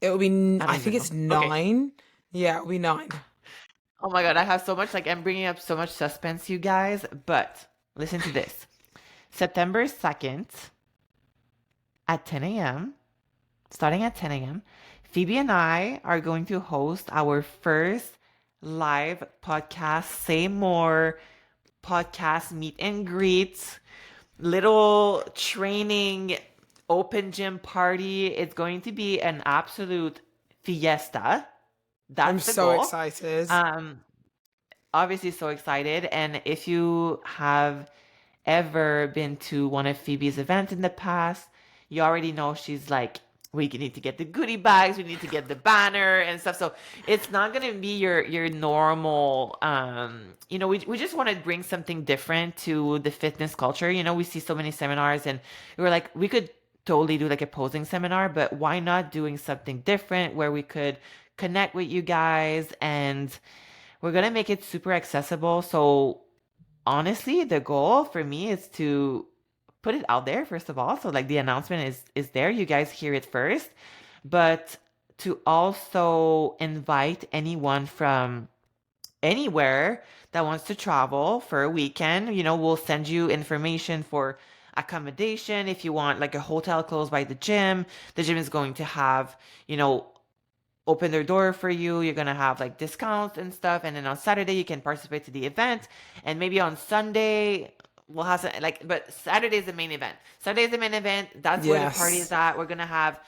It'll be. I I don't think even it's know. Okay. 9. Yeah, it'll be 9. Oh my God, I have so much, like, I'm bringing up so much suspense, you guys, but listen to this. September 2nd at 10 a.m., starting at 10 a.m., Phoebe and I are going to host our first live podcast, Say More podcast meet and greet, little training open gym party. It's going to be an absolute fiesta. I'm That's the so goal. excited. Um, Obviously so excited. And if you have ever been to one of Phoebe's events in the past, you already know she's like, we need to get the goodie bags, we need to get the banner and stuff. So it's not gonna be your normal we just want to bring something different to the fitness culture. We see so many seminars and we were like, we could totally do like a posing seminar, but why not doing something different where we could connect with you guys, and we're gonna make it super accessible. So honestly, the goal for me is to put it out there first of all. So like the announcement is there. You guys hear it first. But to also invite anyone from anywhere that wants to travel for a weekend. We'll send you information for accommodation if you want like a hotel close by the gym. The gym is going to have, open their door for you. You're gonna have like discounts and stuff, and then on Saturday you can participate to the event, and maybe on Sunday we'll have some, like, but Saturday is the main event. Saturday is the main event. That's where the party is Yes. at. We're gonna have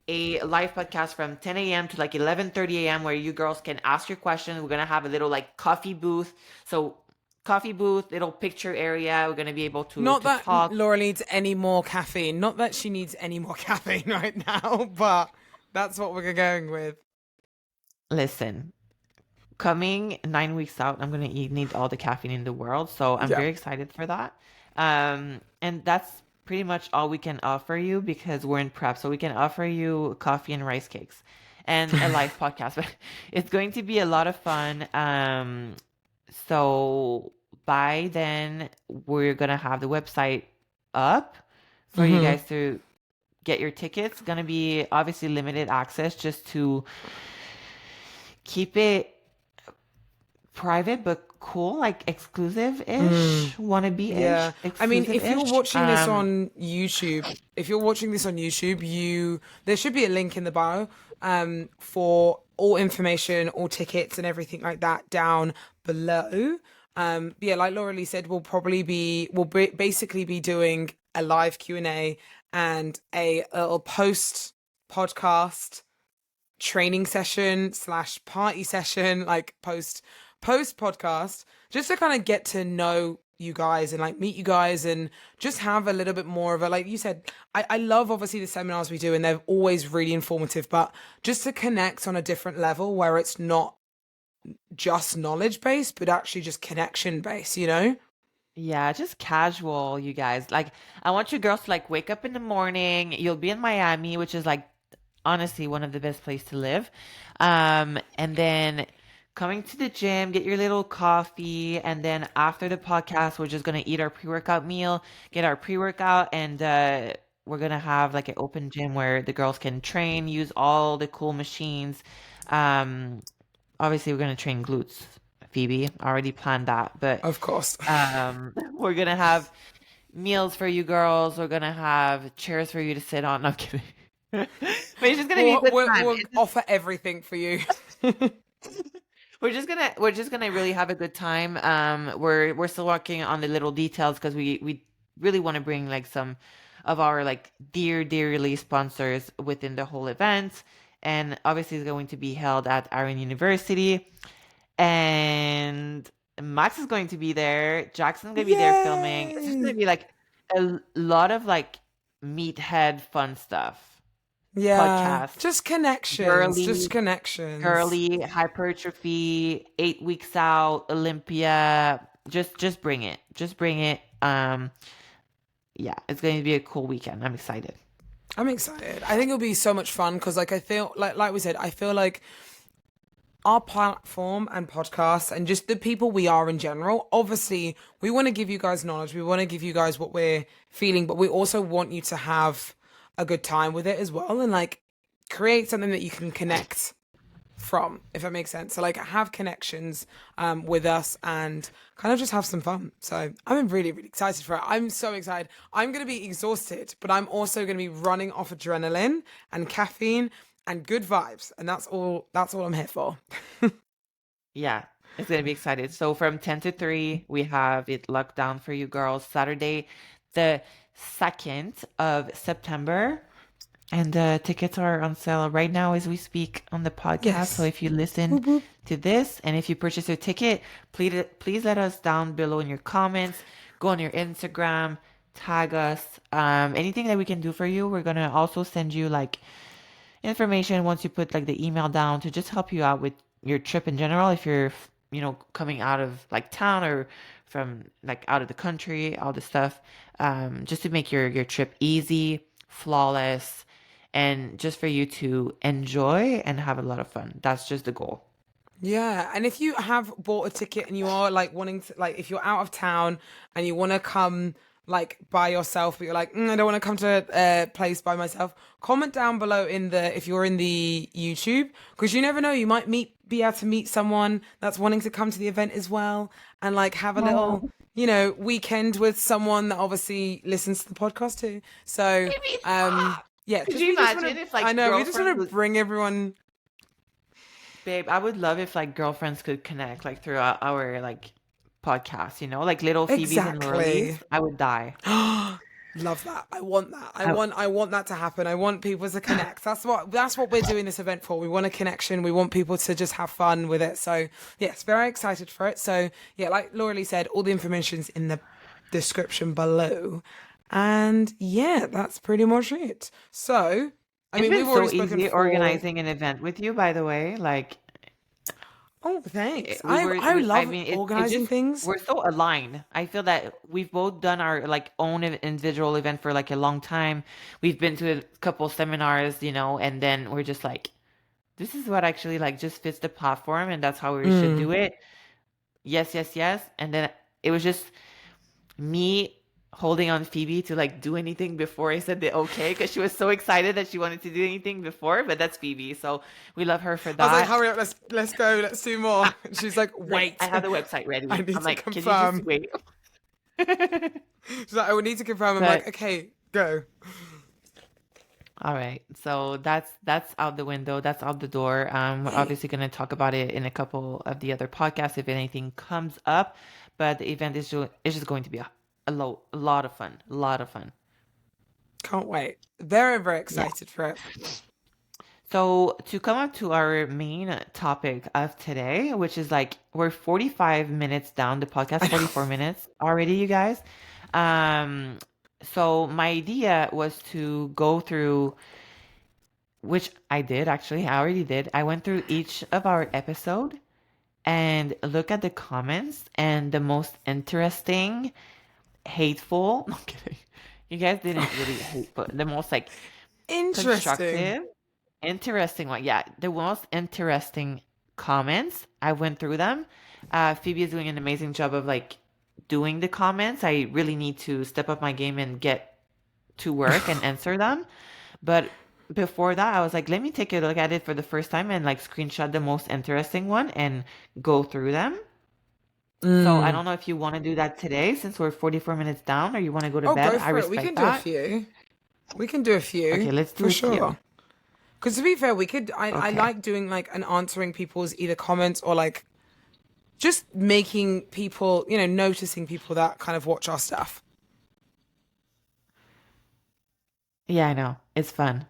a live podcast from 10 a.m. to like 11:30 a.m. where you girls can ask your questions. We're gonna have a little like coffee booth. So coffee booth, little picture area. We're gonna be able to Not to that talk. Laura needs any more caffeine. Not that she needs any more caffeine right now, but that's what we're going with. Listen, coming 9 weeks out, I'm gonna need all the caffeine in the world. So I'm Yeah. very excited for that. And that's pretty much all we can offer you because we're in prep. So we can offer you coffee and rice cakes and a live podcast. But it's going to be a lot of fun. So by then we're gonna have the website up for you Hmm. guys to get your tickets. Gonna be obviously limited access just to keep it private but cool, like exclusive-ish, Yeah. wannabe-ish, I mean, if you're exclusive-ish. watching this on YouTube, there should be a link in the bio for all information, all tickets and everything like that down below. But yeah, like Lauralie said, basically be doing a live Q&A and a little post podcast training session slash party session, like post podcast, just to kind of get to know you guys and like meet you guys and just have a little bit more of a, like you said, I love obviously the seminars we do and they're always really informative, but just to connect on a different level where it's not just knowledge based but actually just connection based. Yeah, just casual, you guys. Like, I want you girls to like wake up in the morning. You'll be in Miami, which is like honestly one of the best place to live. And then coming to the gym, get your little coffee, and then after the podcast, we're just gonna eat our pre-workout meal, get our pre-workout, and we're gonna have like an open gym where the girls can train, use all the cool machines. Um, Obviously, we're gonna train glutes Phoebe. I already planned that, but Of course. we're gonna have meals for you girls. We're gonna have chairs for you to sit on. No, I'm kidding. But it's just gonna be a We'll, good we'll, time. we'll offer everything for you. We're just gonna really have a good time. We're still working on the little details because we really want to bring like some of our like dearly sponsors within the whole event, and obviously it's going to be held at Aaron University, and Max is going to be there. Jackson's gonna be there filming. It's just gonna Yay! be like a lot of like meathead fun stuff, Yeah, podcast, just connections, just girly connections. girly hypertrophy 8 weeks out Olympia, just bring it, just bring it. Yeah, it's going to be a cool weekend. I'm excited. I'm excited. I think it'll be so much fun because, like, I feel like we said, I feel like our platform and podcasts and just the people we are in general. Obviously, we want to give you guys knowledge. We want to give you guys what we're feeling, but we also want you to have a good time with it as well and like create something that you can connect from, if that makes sense. So like have connections with us and kind of just have some fun. So I'm really, really excited for it. I'm so excited. I'm going to be exhausted, but I'm also going to be running off adrenaline and caffeine and good vibes. And that's all I'm here for. Yeah, it's going to be excited. So from 10 to 3, we have it locked down for you girls. Saturday, the 2nd of September. And the tickets are on sale right now as we speak on the podcast. So Yes. if you listen Whoop, whoop. to this and if you purchase a ticket, please let us down below in your comments. Go on your Instagram, tag us. Anything that we can do for you. We're gonna also send you like information once you put like the email down to just help you out with your trip in general. If you're, coming out of like town or from like out of the country, all the stuff, just to make your trip easy, flawless, and just for you to enjoy and have a lot of fun. That's just the goal. Yeah, and if you have bought a ticket and you are like wanting to, like, if you're out of town and you want to come like by yourself, but you're like, I don't want to come to a place by myself, comment down below in the if you're in the YouTube, because you never know, you might be able to meet someone that's wanting to come to the event as well, and like have a little, Oh, weekend with someone that obviously listens to the podcast too. So, maybe um, stop. yeah, Could just you we just want imagine to. if I like know we just want girlfriends to bring everyone. babe, I would love if like girlfriends could connect like throughout our like podcast, like little Phoebes and Lauralies. Exactly. I would die. Love that. I want that. I I, want I want that to happen. I want people to connect. That's what we're doing this event for. We want a connection. We want people to just have fun with it. So yes, very excited for it. So yeah, like Lauralie said, all the information's in the description below. And yeah, that's pretty much it. So I it's mean been we've already so spoken easy for. organizing an event with you, by the way. Like Oh, thanks. we were, I I love mean, it organizing just things. we're so aligned. I feel that we've both done our like own individual event for like a long time. We've been to a couple seminars, and then we're just like, this is what actually like just fits the platform, and that's how we should do Mm. it. Yes, yes, yes. And then it was just me holding on Phoebe to like do anything before I said the okay because she was so excited that she wanted to do anything before, but that's Phoebe, so we love her for I was like, that. hurry up, let's go, let's do more. And she's like, Like I wait, have the website I ready. need I'm to like, can you just confirm. wait? She's like, I would need to confirm. I'm like, But okay, go. all right, so that's out the window. That's out the door. We're Hey, obviously gonna talk about it in a couple of the other podcasts if anything comes up. But the event is just going to be a lot of fun. A lot of fun. can't wait. Very, very Yeah. excited for it. So to come up to our main topic of today, which is like we're 45 minutes down the podcast, I know. 44 minutes already, you guys. Um, so my idea was to go through, which I did actually, I already did. I went through each of our episode and look at the comments and the most interesting, hateful, no I'm kidding. You guys didn't really hate, but the most like Interesting. constructive, interesting one. Yeah, the most interesting comments. I went through them. Phoebe is doing an amazing job of like doing the comments. I really need to step up my game and get to work and answer them. But before that, I was like, let me take a look at it for the first time and like screenshot the most interesting one and go through them. So I Mm. don't know if you want to do that today since we're 44 minutes down, or you want to go to Oh, bed. go I for it. We respect can do a that. few. We can do a Okay, few let's do for a few. sure. Because to be fair, we could. I Okay. like doing like and answering people's either comments or like just making people, noticing people that kind of watch our stuff. Yeah, I know. It's fun.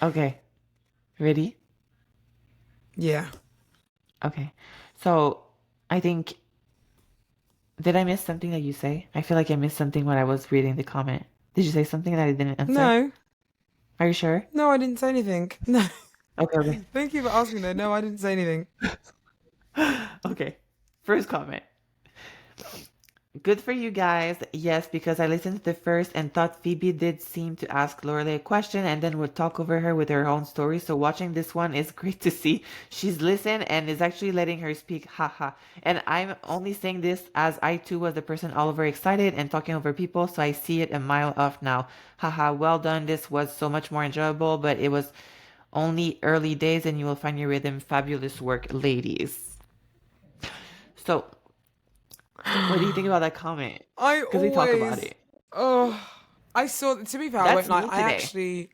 Okay. Ready? Yeah. Okay. So I think, did I miss something that you say? I feel like I missed something when I was reading the comment. Did you say something that I didn't answer? No, Are you sure? no, I didn't say anything. No. Okay, okay. Thank you for asking though. No, I didn't say anything. Okay. First comment. Good for you guys. Yes, because I listened to the first and thought Phoebe did seem to ask Lauralie a question and then would talk over her with her own story. So watching this one is great to see. She's listened and is actually letting her speak. Haha. And I'm only saying this as I too was the person all over excited and talking over people, so I see it a mile off now. Haha. Well done. This was so much more enjoyable, but it was only early days and you will find your rhythm. Fabulous work, ladies. So what do you think about that comment? I Because we talk about always, it. oh, I saw. To be fair, I won't That's lie. me I today. actually,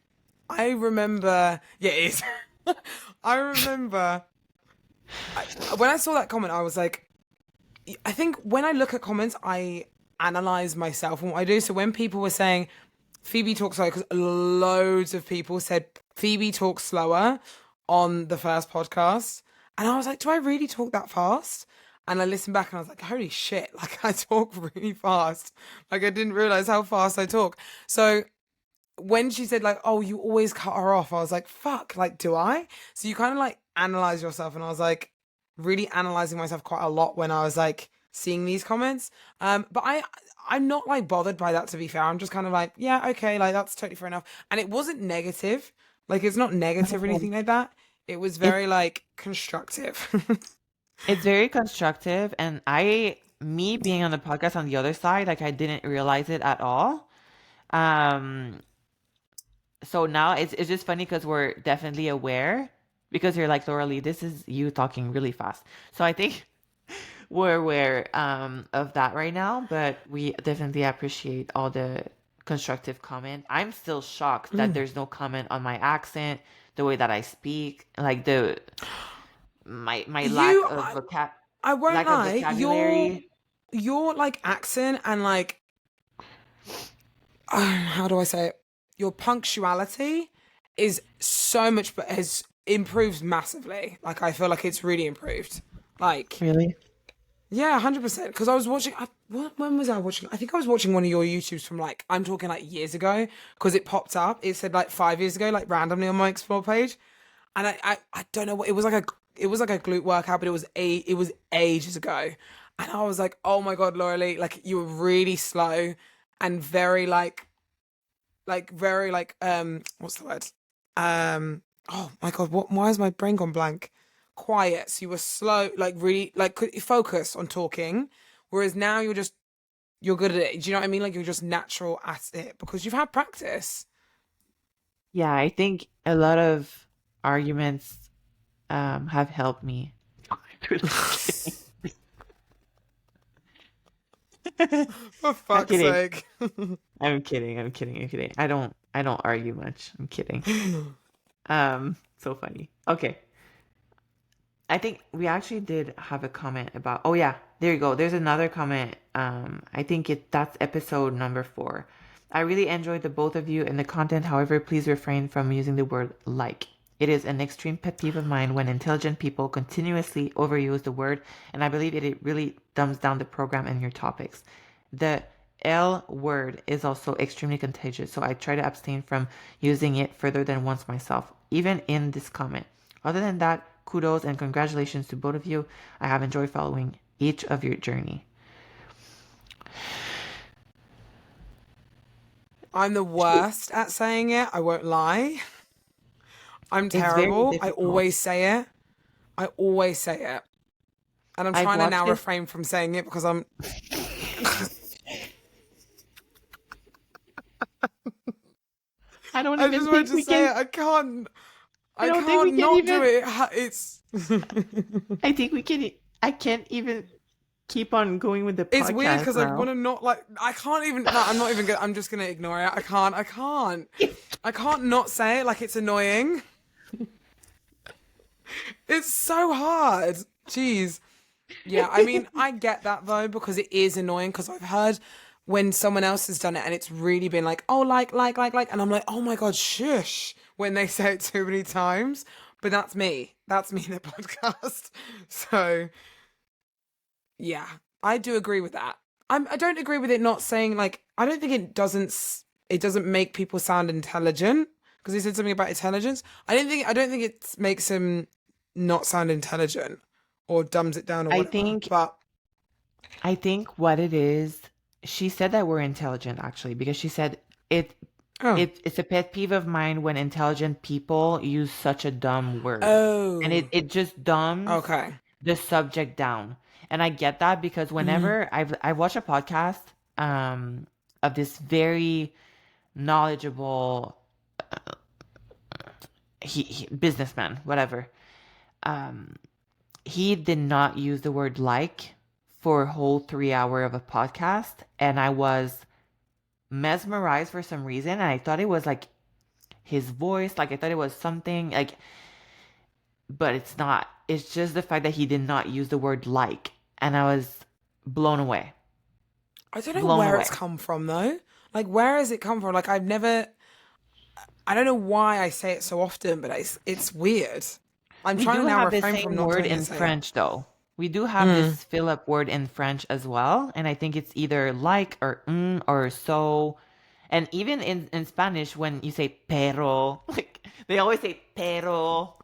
I remember. Yeah, it is. I remember when I saw that comment. I was like, I think when I look at comments, I analyze myself and what I do. So when people were saying Phoebe talks slow, because loads of people said Phoebe talks slower on the first podcast, and I was like, do I really talk that fast? And I listened back and I was like, holy shit, like I talk really fast. Like I didn't realize how fast I talk. So when she said like, oh, you always cut her off, I was like, fuck, like, do I? So you kind of like analyze yourself, and I was like, really analyzing myself quite a lot when I was like seeing these comments. But I'm not like bothered by that, to be fair. I'm just kind of like, yeah, okay, like that's totally fair enough. And it wasn't negative, like it's not negative or anything like that. It was It's very like constructive. it's very constructive, and me being on the podcast on the other side, like I didn't realize it at all. Um, so now it's just funny because we're definitely aware because you're like Lauralie, this is you talking really fast. So I think we're aware of that right now, but we definitely appreciate all the constructive comment. I'm still shocked that Mm. there's no comment on my accent, the way that I speak, like the my lack You, of I won't lack of lie, vocabulary. your like accent and like how do I say it? Your punctuality is so much, but has improved massively. Like I feel like it's really improved. Like Really? yeah, 100%. Because I was watching. When was I watching? I think I was watching one of your YouTubes from like I'm talking like years ago. Because it popped up. It said like 5 years ago, like randomly on my explore page, and I don't know what it was like. It was like a glute workout, but it was ages ago, and I was like, oh my god, Lauralie, like you were really slow and very very like what's the word? Oh my god, what? Why is my brain gone blank? Quiet. So you were slow, like really like could focus on talking, whereas now you're good at it. Do you know what I mean? Like you're just natural at it because you've had practice. Yeah, I think a lot of arguments have helped me. I'm really kidding. For I'm fuck's kidding. sake. I'm kidding. I'm kidding. I'm kidding. I don't argue much. I'm kidding. So funny. Okay. I think we actually did have a comment about. Oh yeah, there you go. There's another comment. I think that's episode number 4. I really enjoyed the both of you and the content. However, please refrain from using the word like. It is an extreme pet peeve of mine when intelligent people continuously overuse the word, and I believe it really dumbs down the program and your topics. The L word is also extremely contagious, so I try to abstain from using it further than once myself, even in this comment. Other than that, kudos and congratulations to both of you. I have enjoyed following each of your journey. I'm the worst at saying it. I won't lie. I'm It's very terrible. I difficult. always say it. I always say it. And I'm I've trying to watched now this. refrain from saying it because I'm I don't I even just wanted think to we say can. it. I I don't think can't we can not do even. it. It's I think we can. I can't even. keep on going with the It's weird podcast because I want now. to not like. I can't even. No, I'm not even gonna. I'm just gonna ignore it. I can't. I can't not say it. Like it's annoying. It's so hard. Jeez. Yeah, I mean, I get that though because it is annoying because I've heard when someone else has done it and it's really been like, oh, like, and I'm like, oh my God, shush, when they say it too many times. But that's me. That's me in the podcast. So, yeah, I do agree with that. I don't agree with it not saying like, I don't think it doesn't make people sound intelligent because he said something about intelligence. I don't think it makes him not sound intelligent or dumbs it down or I whatever. think But I think what it is, she said that we're intelligent actually, because she said it oh, it's a pet peeve of mine when intelligent people use such a dumb word. And oh, it just dumbs okay. the subject down. And I get that because Mm, whenever I've watched a podcast of this very knowledgeable businessman, whatever. Um he did not use the word like for a whole 3 hour of a podcast, and I was mesmerized for some reason, and I thought it was like his voice, like I thought it was something like, but it's not. It's just the fact that he did not use the word like, and I was blown away. I don't know Blown where it's away. come from though. Like, where has it come from? Like, I've never. I don't know why I say it so often, but it's weird. I'm We trying to do now have the refrain from same not word trying to in say it. French though. We do have Mm. this fill up word in French as well, and I think it's either like or so. And even in Spanish, when you say pero, like they always say pero.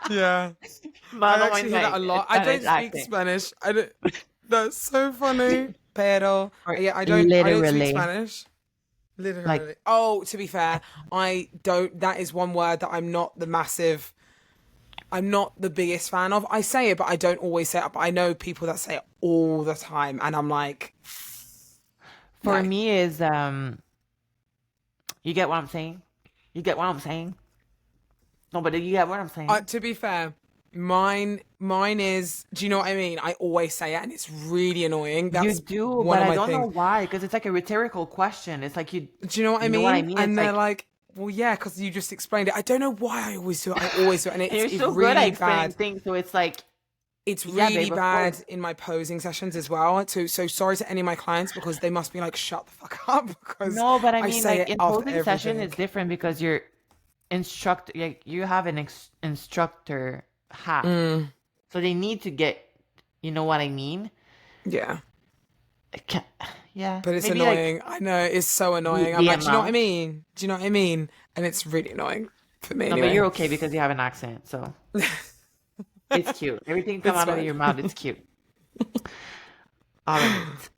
Yeah, I Malo actually in hear that my a lot. I don't Spanish speak accent. Spanish. I don't. That's so funny. Pero Or yeah, I don't. I don't speak literally, Spanish. like, Literally. Oh, to be fair, I don't. That is one word that I'm not the biggest fan of. I say it, but I don't always say it. But I know people that say it all the time, and I'm like, for no. me is you get what I'm saying? You get what I'm saying? No, but you get what I'm saying? To be fair, mine is. Do you know what I mean? I always say it, and it's really annoying. You That's do, one but of I my don't know things. why, because it's like a rhetorical question. It's like Do you know what I you know what I mean? mean? And It's they're like, like, well, yeah, because you just explained it. I don't know why I always do it. I always do it, and and you're it's so good at really explaining bad. things, so it's like, It's yeah, really babe, of course. bad in my posing sessions as well. So sorry to any of my clients because they must be like, shut the fuck up because No, but I I mean, say like it in after posing session, everything. it's different because you're instructor, like you have an instructor hat, Mm, so they need to get, you know what I mean? yeah. Ca- Yeah, But it's maybe like annoying. I know it's so annoying. I'm the like, do you know what I amount. mean? Do you know what I mean? And it's really annoying for me No, but anyway. you're okay because you have an accent, so it's cute. Everything come It's out of fine. your mouth, it's cute. All right,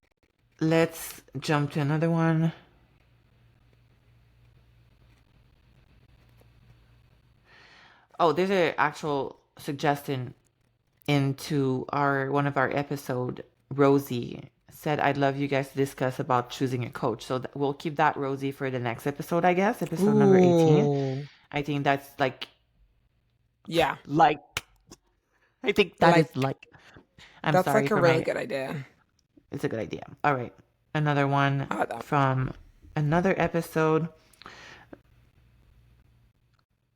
let's jump to another one. Oh, there's an actual suggestion into our one of our episode. Rosie said, "I'd love you guys to discuss about choosing a coach." So we'll keep that, Rosie, for the next episode, I guess, episode number 18. Ooh. I think that's Yeah. like I think that is Like, like. I'm that's sorry like a for really my. good idea. It's a good idea. All right, another one I like that. from another episode.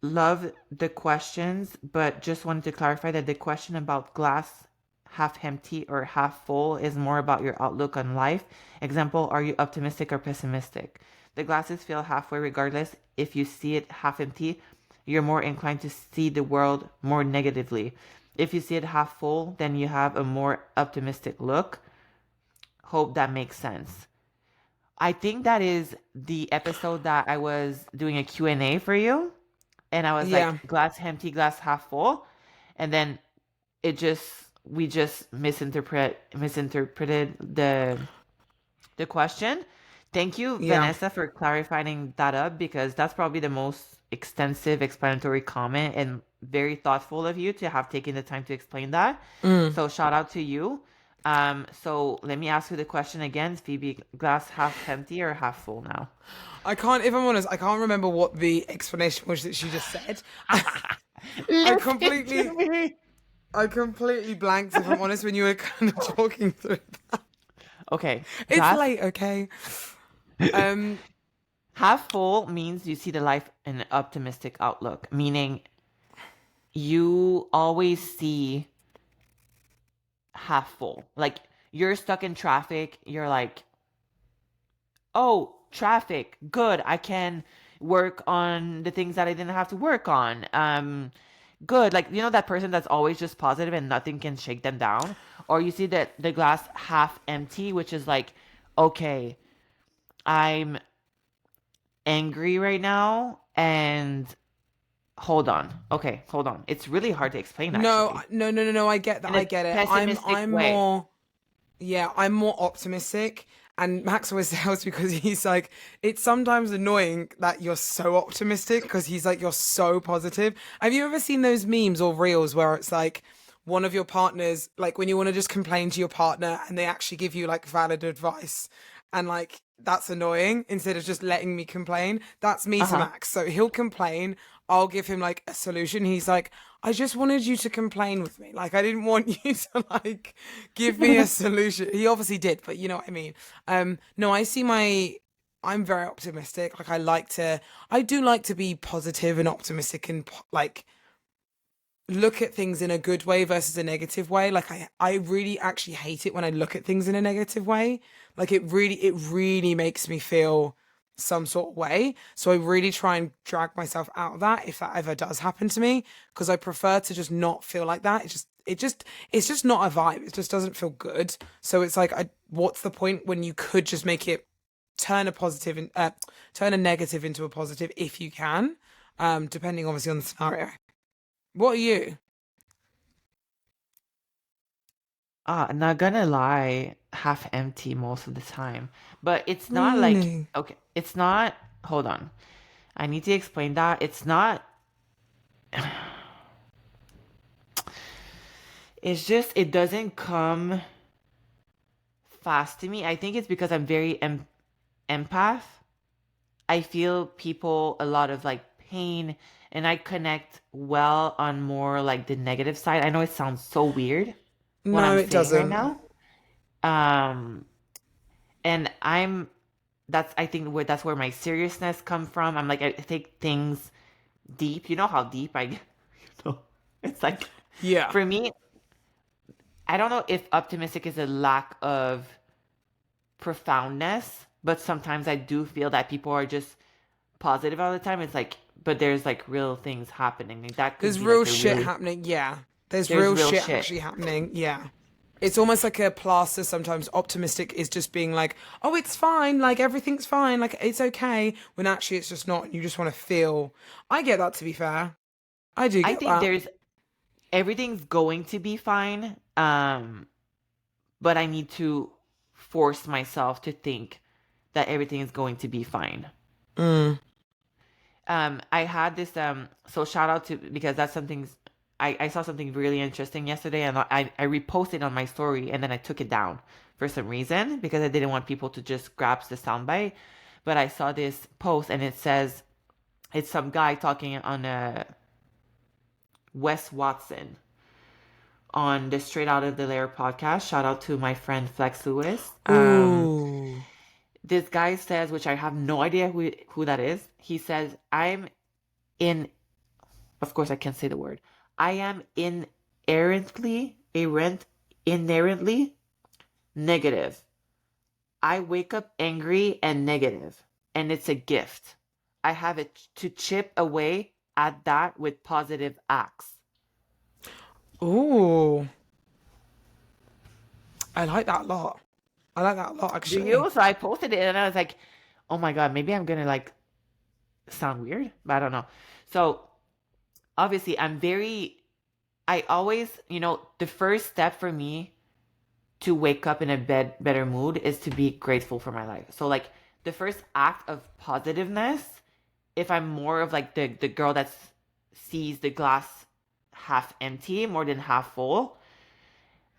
Love the questions, but just wanted to clarify that the question about glass half empty or half full is more about your outlook on life. Example, are you optimistic or pessimistic? The glass is filled halfway regardless. If you see it half empty, you're more inclined to see the world more negatively. If you see it half full, then you have a more optimistic look. Hope that makes sense. I think that is the episode that I was doing a Q&A for you, and I was Yeah. like glass empty, glass half full, and then it just we just misinterpreted the question. Thank you, Yeah. Vanessa, for clarifying that up because that's probably the most extensive explanatory comment and very thoughtful of you to have taken the time to explain that. Mm. So shout out to you. So let me ask you the question again, Phoebe. Glass half empty or half full now? I can't, if I'm honest, I can't remember what the explanation was that she just said. I Listen to completely, me. I completely blanked, if I'm honest, when you were kind of talking through that. Okay, It's glass late, okay? Um, half full means you see the life in an optimistic outlook, meaning you always see half full. Like you're stuck in traffic, you're like, oh, traffic, good. I can work on the things that I didn't have to work on. Good. Like, you know, that person that's always just positive and nothing can shake them down. Or you see that the glass half empty, which is like, okay, I'm angry right now and hold on. Okay, hold on. It's really hard to explain no, actually. no, no, no, no. I get that. In I a get it. pessimistic I'm way. more. Yeah, I'm more optimistic. And Max always tells me because he's like, it's sometimes annoying that you're so optimistic because he's like, you're so positive. Have you ever seen those memes or reels where it's like one of your partners, like when you want to just complain to your partner and they actually give you like valid advice and like that's annoying instead of just letting me complain? That's me to Uh-huh. Max. So he'll complain. I'll give him like a solution. He's like, I just wanted you to complain with me. Like I didn't want you to like give me a solution. He obviously did, but you know what I mean. No, I'm very optimistic. Like I do like to be positive and optimistic and like look at things in a good way versus a negative way. Like I really actually hate it when I look at things in a negative way. Like it really makes me feel some sort of way. So I really try and drag myself out of that if that ever does happen to me. Because I prefer to just not feel like that. It's just not a vibe. It just doesn't feel good. So it's like what's the point when you could just make it turn a positive and turn a negative into a positive if you can. Depending obviously on the scenario. What are you? Not gonna lie, half empty most of the time. But it's not like, Really? okay, it's not, hold on. I need to explain that. It's not, it's just, it doesn't come fast to me. I think it's because I'm very empath. I feel people a lot of like pain and I connect well on more like the negative side. I know it sounds so weird what No, I'm it saying right doesn't. now. Um, and that's I think where that's where my seriousness come from. I'm like I take things deep. You know how deep I get. You know, it's like Yeah. for me, I don't know if optimistic is a lack of profoundness, but sometimes I do feel that people are just positive all the time. It's like, but there's like real things happening. Like that could There's be real like a shit really happening. Yeah. There's there's real real shit shit. actually happening. Yeah. It's almost like a plaster sometimes. Optimistic is just being like, oh, it's fine. Like everything's fine. Like it's okay. When actually it's just not. You just want to feel. I get that to be fair. I do I get think that. there's everything's going to be fine. But I need to force myself to think that everything is going to be fine. Mm. I had this so shout out to because that's something I saw something really interesting yesterday and I reposted on my story and then I took it down for some reason because I didn't want people to just grasp the soundbite. But I saw this post and it says it's some guy talking on a Wes Watson on the Straight Out of the Lair podcast. Shout out to my friend Flex Lewis. Ooh. This guy says, which I have no idea who that is. He says, I'm in, of course, I can't say the word. I am inherently negative. I wake up angry and negative, and it's a gift. I have it to chip away at that with positive acts. Ooh. I like that a lot. I like that a lot Do actually. you? So I posted it and I was like, oh my God, maybe I'm gonna like sound weird, but I don't know. So obviously, I always, the first step for me to wake up in a better mood is to be grateful for my life. So like the first act of positiveness, if I'm more of like the girl that sees the glass half empty more than half full,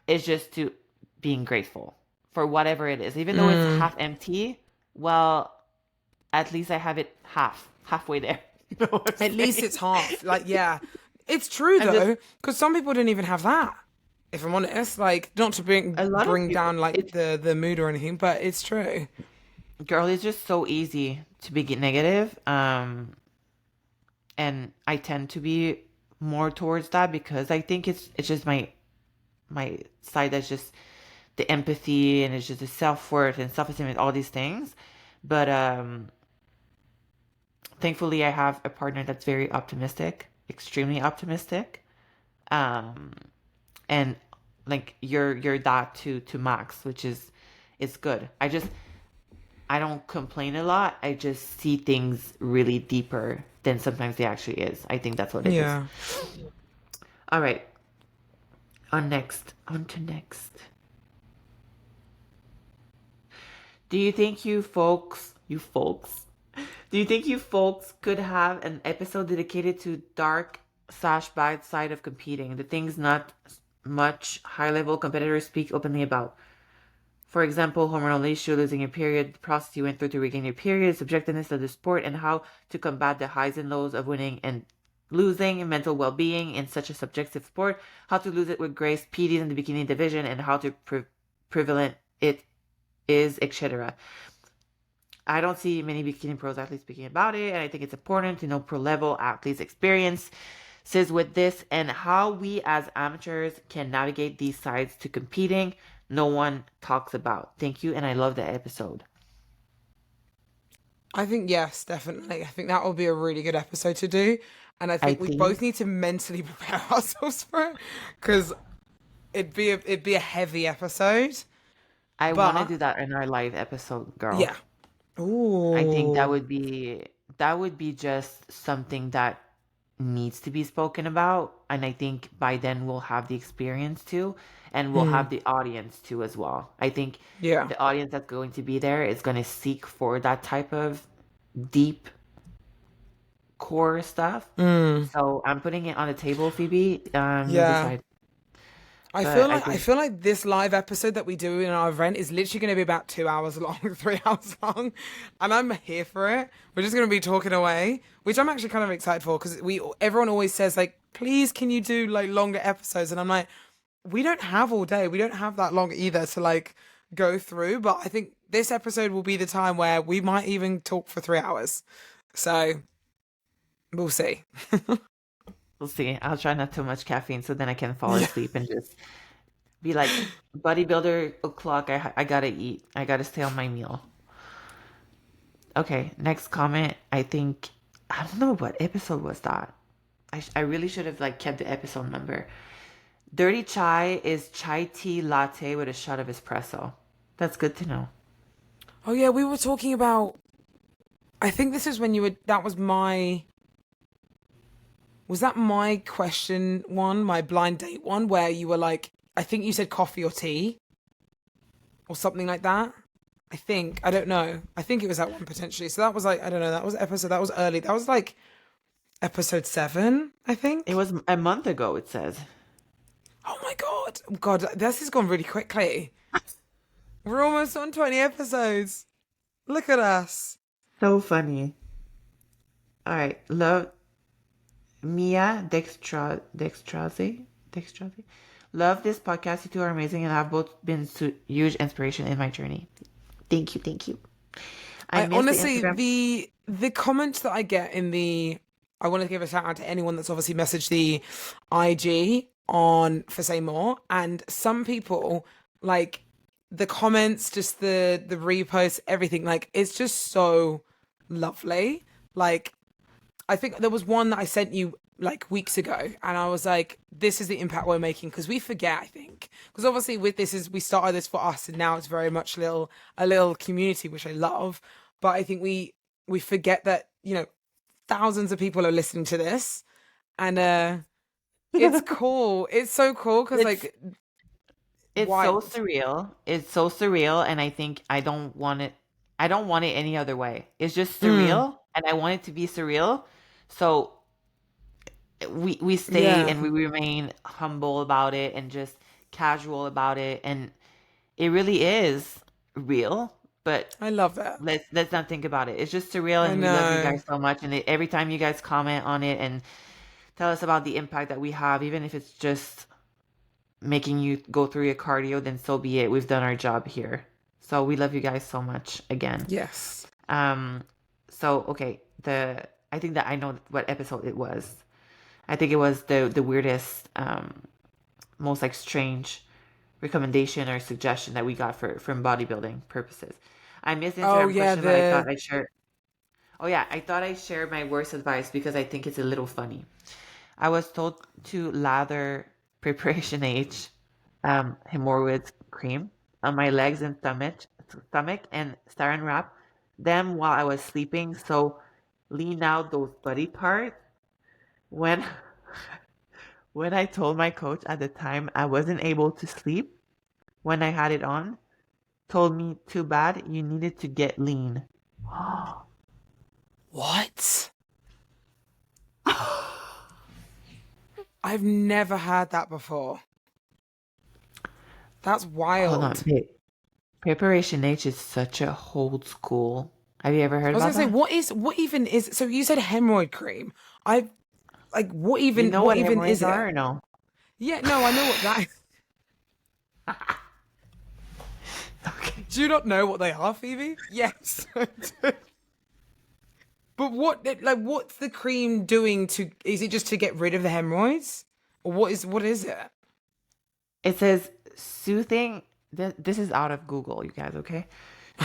is just to being grateful for whatever it is. Even though it's Mm. half empty, well, at least I have it halfway there. You know what I'm At least saying? it's half. Like, yeah. It's true And just though, because some people don't even have that. If I'm honest, like not to bring a lot of bring people, down like it's the mood or anything, but it's true. girl, it's just so easy to be negative. And I tend to be more towards that because I think it's just my side that's just the empathy and it's just the self-worth and self-esteem and all these things. But thankfully I have a partner that's very optimistic, extremely optimistic. Um and like you're that to max, which is it's good. I don't complain a lot. I just see things really deeper than sometimes they actually is. I think that's what it is. Yeah. All right, on to next. Do you think do you think you folks could have an episode dedicated to dark slash bad side of competing, the things not much high level competitors speak openly about? For example, hormonal issue, losing your period, the process you went through to regain your period, subjectiveness of the sport, and how to combat the highs and lows of winning and losing, mental well-being in such a subjective sport, how to lose it with grace, PDs in the bikini division, and how to prevalent it is, etc. I don't see many bikini pros athletes speaking about it, and I think it's important to know pro level athletes' experiences with this and how we as amateurs can navigate these sides to competing no one talks about. Thank you, and I love that episode. I think yes, definitely. I think that will be a really good episode to do. And I I think we both think need to mentally prepare ourselves for it because it'd be a heavy episode. I want to But do that in our live episode, girl. yeah. I think Ooh. that would be just something that needs to be spoken about, and I think by then we'll have the experience too, and we'll Hmm. have the audience too as well. I think Yeah. the audience that's going to be there is going to seek for that type of deep core stuff. Mm. So I'm putting it on the table, Phoebe. You Yeah. decide. I feel But I like I think feel like this live episode that we do in our event is literally going to be about 2 hours long, 3 hours long, and I'm here for it. We're just going to be talking away, which I'm actually kind of excited for because we everyone always says like, please can you do like longer episodes, and I'm like, we don't have all day, we don't have that long either to like go through. But I think this episode will be the time where we might even talk for 3 hours. So we'll see. we'll see. I'll try not too much caffeine so then I can fall Yeah. asleep and just be like, bodybuilder o'clock. I gotta eat. I gotta stay on my meal. Okay, next comment. I think I don't know what episode was that. I really should have like kept the episode number. Dirty chai is chai tea latte with a shot of espresso. That's good to know. Oh yeah, we were talking about. I think this is when you were. That was my. Was that my question one, my blind date one, where you were like, I think you said coffee or tea or something like that. I think. I don't know. I think it was that one potentially. So that was like, I don't know. That was episode. That was early. That was like episode 7, I It think. was a month ago, it says. Oh my God. God, this has gone really quickly. We're almost on 20 episodes. Look at us. So funny. All right, love Mia Dextraze. Love this podcast. You two are amazing and have both been huge inspiration in my journey. Thank you, thank you. I I miss the honestly, Instagram. the comments that I get in the, I want to give a shout out to anyone that's obviously messaged the IG on for say more, and some people like the comments, just the reposts, everything. Like it's just so lovely. Like I think there was one that I sent you like weeks ago, and I was like, "This is the impact we're making," because we forget. I think because obviously with this is we started this for us, and now it's very much a little community, which I love. But I think we forget that thousands of people are listening to this, and it's cool. It's so cool because It's like it's so wild. surreal. It's so surreal, and I think I don't want it. I don't want it any other way. It's just Mm, surreal, and I want it to be surreal. So we stay yeah, and we remain humble about it and just casual about it, and it really is real. But I love that. let's not think about it. It's just surreal, I and we love you know. guys so much. And every time you guys comment on it and tell us about the impact that we have, even if it's just making you go through your cardio, then so be it. We've done our job here. So we love you guys so much again. Yes. Um, so okay, the I think that I know what episode it was. I think it was the weirdest, most like strange recommendation or suggestion that we got for from bodybuilding purposes. I missed the Oh Instagram yeah, question, but I thought the I'd share. Oh yeah, I thought I'd share my worst advice because I think it's a little funny. I was told to lather Preparation H hemorrhoid cream on my legs and stomach and saran wrap them while I was sleeping. So lean out those body parts. When when I told my coach at the time I wasn't able to sleep when I had it on, told me too bad you needed to get lean. what? I've never heard that before. That's Hold on, wild. Preparation H is such a old school. Have you ever heard I was about gonna say, that? what even is? So you said hemorrhoid cream. I like You know what what even is hemorrhoids it? are or no? Yeah, no, I know what that is. Okay. Do you not know what they are, Phoebe? Yes. But what's the cream doing to? Is it just to get rid of the hemorrhoids, or what is it? It says soothing. This is out of Google, you guys, okay?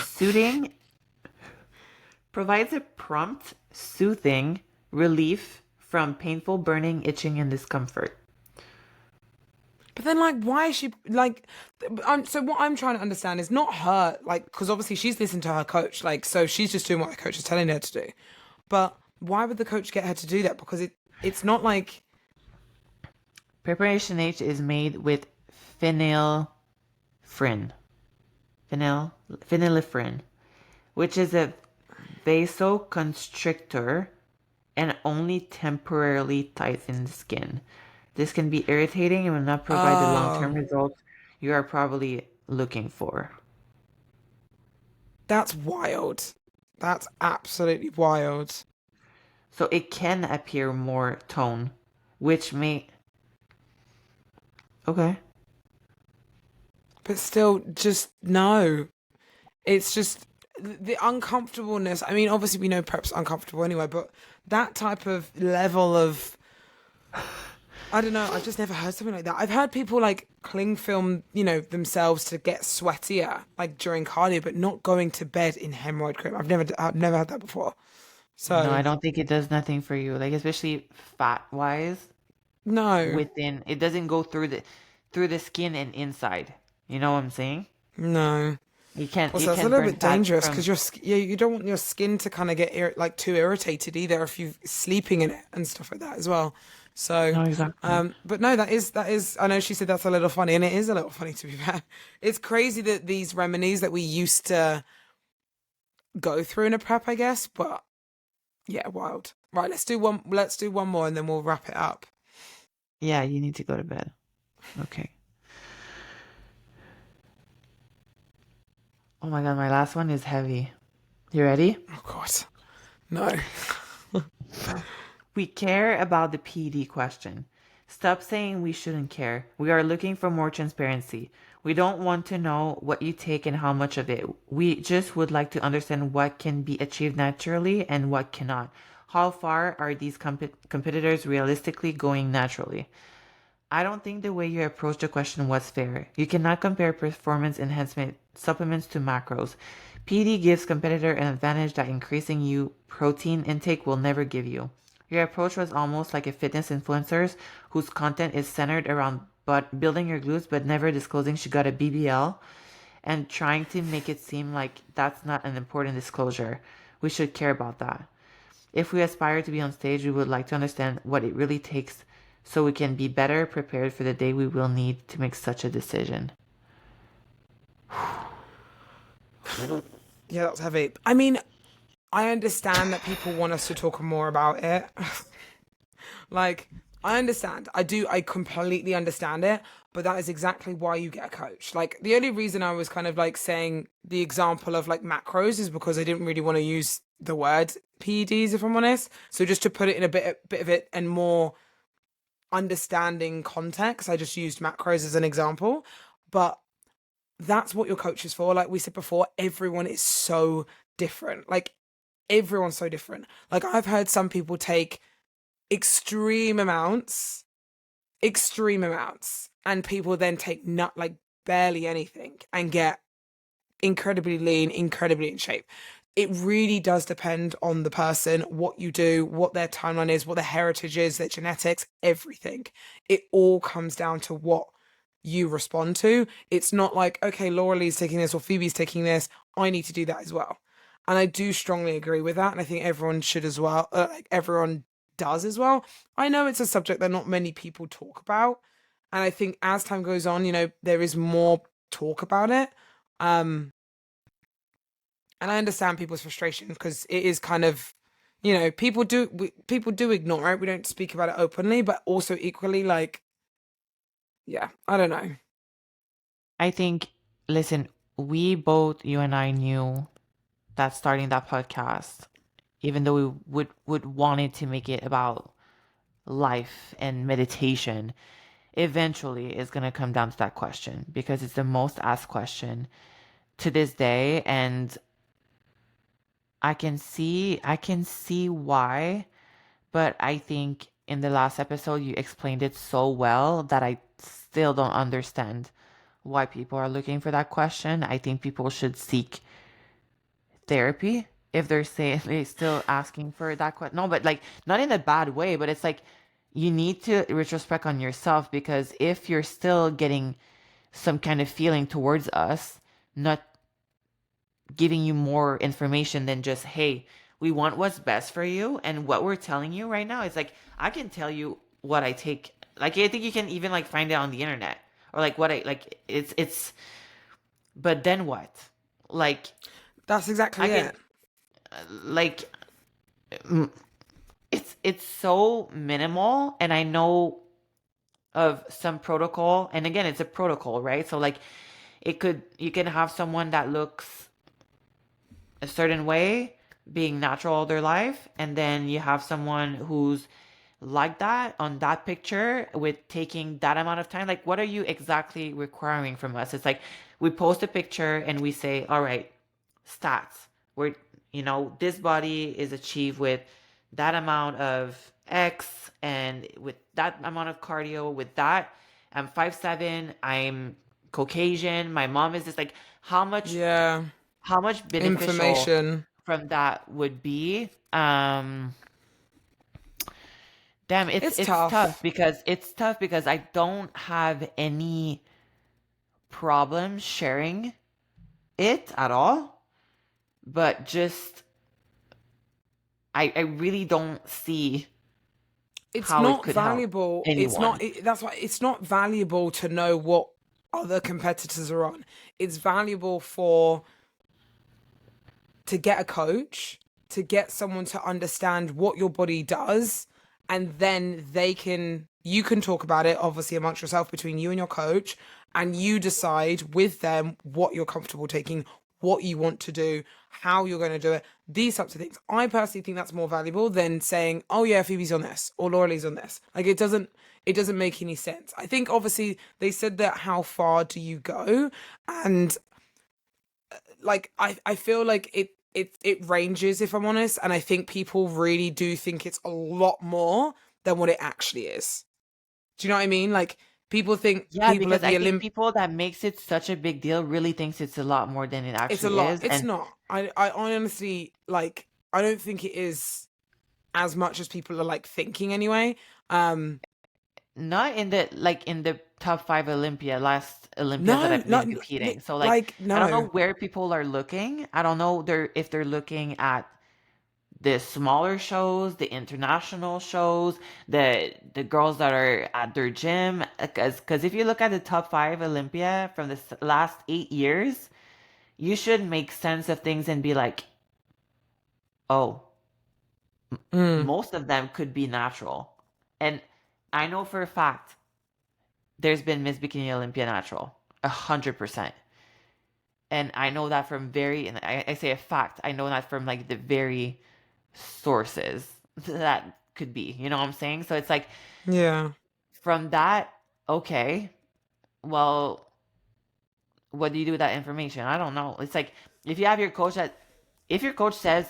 Soothing provides a prompt, soothing relief from painful burning, itching, and discomfort. But then, like, why is she like? So what I'm trying to understand is not her, like, because obviously she's listened to her coach, like, so she's just doing what her coach is telling her to do. But why would the coach get her to do that? Because it's not like Preparation H is made with phenylphrin, phenylephrine, which is a vasoconstrictor and only temporarily tightens skin. This can be irritating and will not provide the long-term oh, results you are probably looking for. that's wild. That's absolutely wild. So it can appear more tone, which may. Okay. But still, just no. It's just the uncomfortableness. I mean, obviously we know prep's uncomfortable anyway, but that type of level of I don't know. I've just never heard something like that. I've heard people like cling film, themselves to get sweatier, like during cardio, but not going to bed in hemorrhoid cream. I've never had that before. No, I So don't think it does nothing for you. Like especially fat-wise, no, within it doesn't go through the skin and inside. You know what I'm saying? no. You Also, that's a can little burn bit fat dangerous from. because you don't want your skin to kind of get like too irritated either if you're sleeping in it and stuff like that as well. So, No, exactly. but no, that is. I know she said that's a little funny, and it is a little funny to be fair. It's crazy that these remedies that we used to go through in a prep, I guess. But yeah, wild. Right, let's do one. Let's do one more, and then we'll wrap it up. Yeah, you need to go to bed. Okay. Oh my God, my last one is heavy. You ready? Oh God, no. We care about the PD question. Stop saying we shouldn't care. We are looking for more transparency. We don't want to know what you take and how much of it. We just would like to understand what can be achieved naturally and what cannot. How far are these competitors realistically going naturally? I don't think the way you approached the question was fair. You cannot compare performance enhancement supplements to macros. PD gives competitor an advantage that increasing you protein intake will never give you. Your approach was almost like a fitness influencer's whose content is centered around but building your glutes but never disclosing she got a BBL and trying to make it seem like that's not an important disclosure. We should care about that. If we aspire to be on stage, we would like to understand what it really takes so we can be better prepared for the day we will need to make such a decision. Yeah, that's heavy. I mean, I understand that people want us to talk more about it. Like, I understand. I do. I completely understand it. But that is exactly why you get a coach. Like, the only reason I was kind of like saying the example of like macros is because I didn't really want to use the word PEDs, if I'm honest. So just to put it in a bit of it and more understanding context. I just used macros as an example, but that's what your coach is for. Like we said before, everyone is so different. Like everyone's so different. Like I've heard some people take extreme amounts, extreme amounts, and people then take not like barely anything and get incredibly lean, incredibly in shape. It really does depend on the person, what you do, what their timeline is, what their heritage is, their genetics, everything. It all comes down to what you respond to. It's not like, okay, Lauralie's taking this or Phoebe's taking this. I need to do that as well. And I do strongly agree with that. And I think everyone should as well. Like everyone does as well. I know it's a subject that not many people talk about. And I think as time goes on, there is more talk about it. Um, and I understand people's frustration because it is kind of, people do ignore it. We don't speak about it openly, but also equally, like, yeah, I don't know. I think, listen, we both, you and I knew that starting that podcast, even though we would wanted to make it about life and meditation, eventually is going to come down to that question because it's the most asked question to this day. And I can see why, but I think in the last episode you explained it so well that I still don't understand why people are looking for that question. I think people should seek therapy if they're saying they're still asking for that question. No, but like not in a bad way, but it's like you need to retrospect on yourself because if you're still getting some kind of feeling towards us, not giving you more information than just, hey, we want what's best for you. And what we're telling you right now is like, I can tell you what I take. Like, I think you can even like find it on the internet or like what I like. But then what? Like, That's I exactly can, it. like, mm, it's so minimal. And I know of some protocol. And again, it's a protocol, right? So, like, you can have someone that looks a certain way being natural all their life and then you have someone who's like that on that picture with taking that amount of time. Like what are you exactly requiring from us? It's like we post a picture and we say, all right, stats, we're, this body is achieved with that amount of X and with that amount of cardio, with that I'm 5'7", I'm Caucasian, my mom is just like Yeah. how much beneficial Information. from that would be. Damn, it's It's it's tough tough. because I don't have any problem sharing it at all, but just I really don't see It's how it not could help valuable. It's not, anyone. that's why it's not valuable to know what other competitors are on. It's valuable to get a coach, to get someone to understand what your body does, and then you can talk about it obviously amongst yourself between you and your coach, and you decide with them what you're comfortable taking, what you want to do, how you're going to do it, these types of things. I personally think that's more valuable than saying, oh yeah, Phoebe's on this or Lauralie's on this. Like it doesn't make any sense. I think obviously they said that how far do you go? And like I feel like it ranges, if I'm honest, and I think people really do think it's a lot more than what it actually is. Do you know what I mean? Like people think Yeah, people because at I the think Olymp people that makes it such a big deal really thinks it's a lot more than it it's a actually lot. is. It's And not. I honestly like I don't think it is as much as people are like thinking anyway. Um not in the in the top five Last Olympias that no, I've not been competing. So like like I don't know no. where people are looking. I don't know if they're looking at the smaller shows, the international shows, the girls that are at their gym. Because if you look at the top five Olympia from the last 8 years, you should make sense of things and be like, oh, Mm. most of them could be natural. And I know for a fact there's been Miss Bikini Olympia natural, 100%. And I know that from and I say a fact, I know that from like the very sources that could be, you know what I'm saying? So it's like, Yeah. from that, okay, well, what do you do with that information? I don't know. It's like if you have your coach that, if your coach says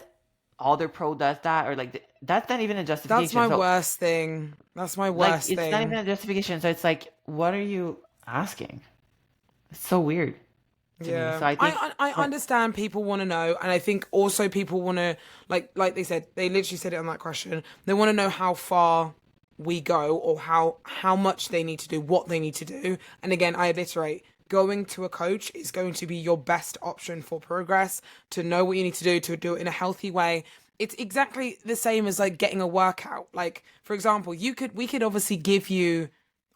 all their pro does that, or like that's not even a That's justification. my So worst thing. That's my like worst it's not even thing. a justification. So it's like, what are you asking? It's so weird to me. Yeah, So I think, I understand people want to know, and I think also people want to like they said, they literally said it on that question. They want to know how far we go, or how much they need to do, what they need to do. And again, I iterate, going to a coach is going to be your best option for progress, to know what you need to do it in a healthy way. It's exactly the same as like getting a workout. Like, for example, we could obviously give you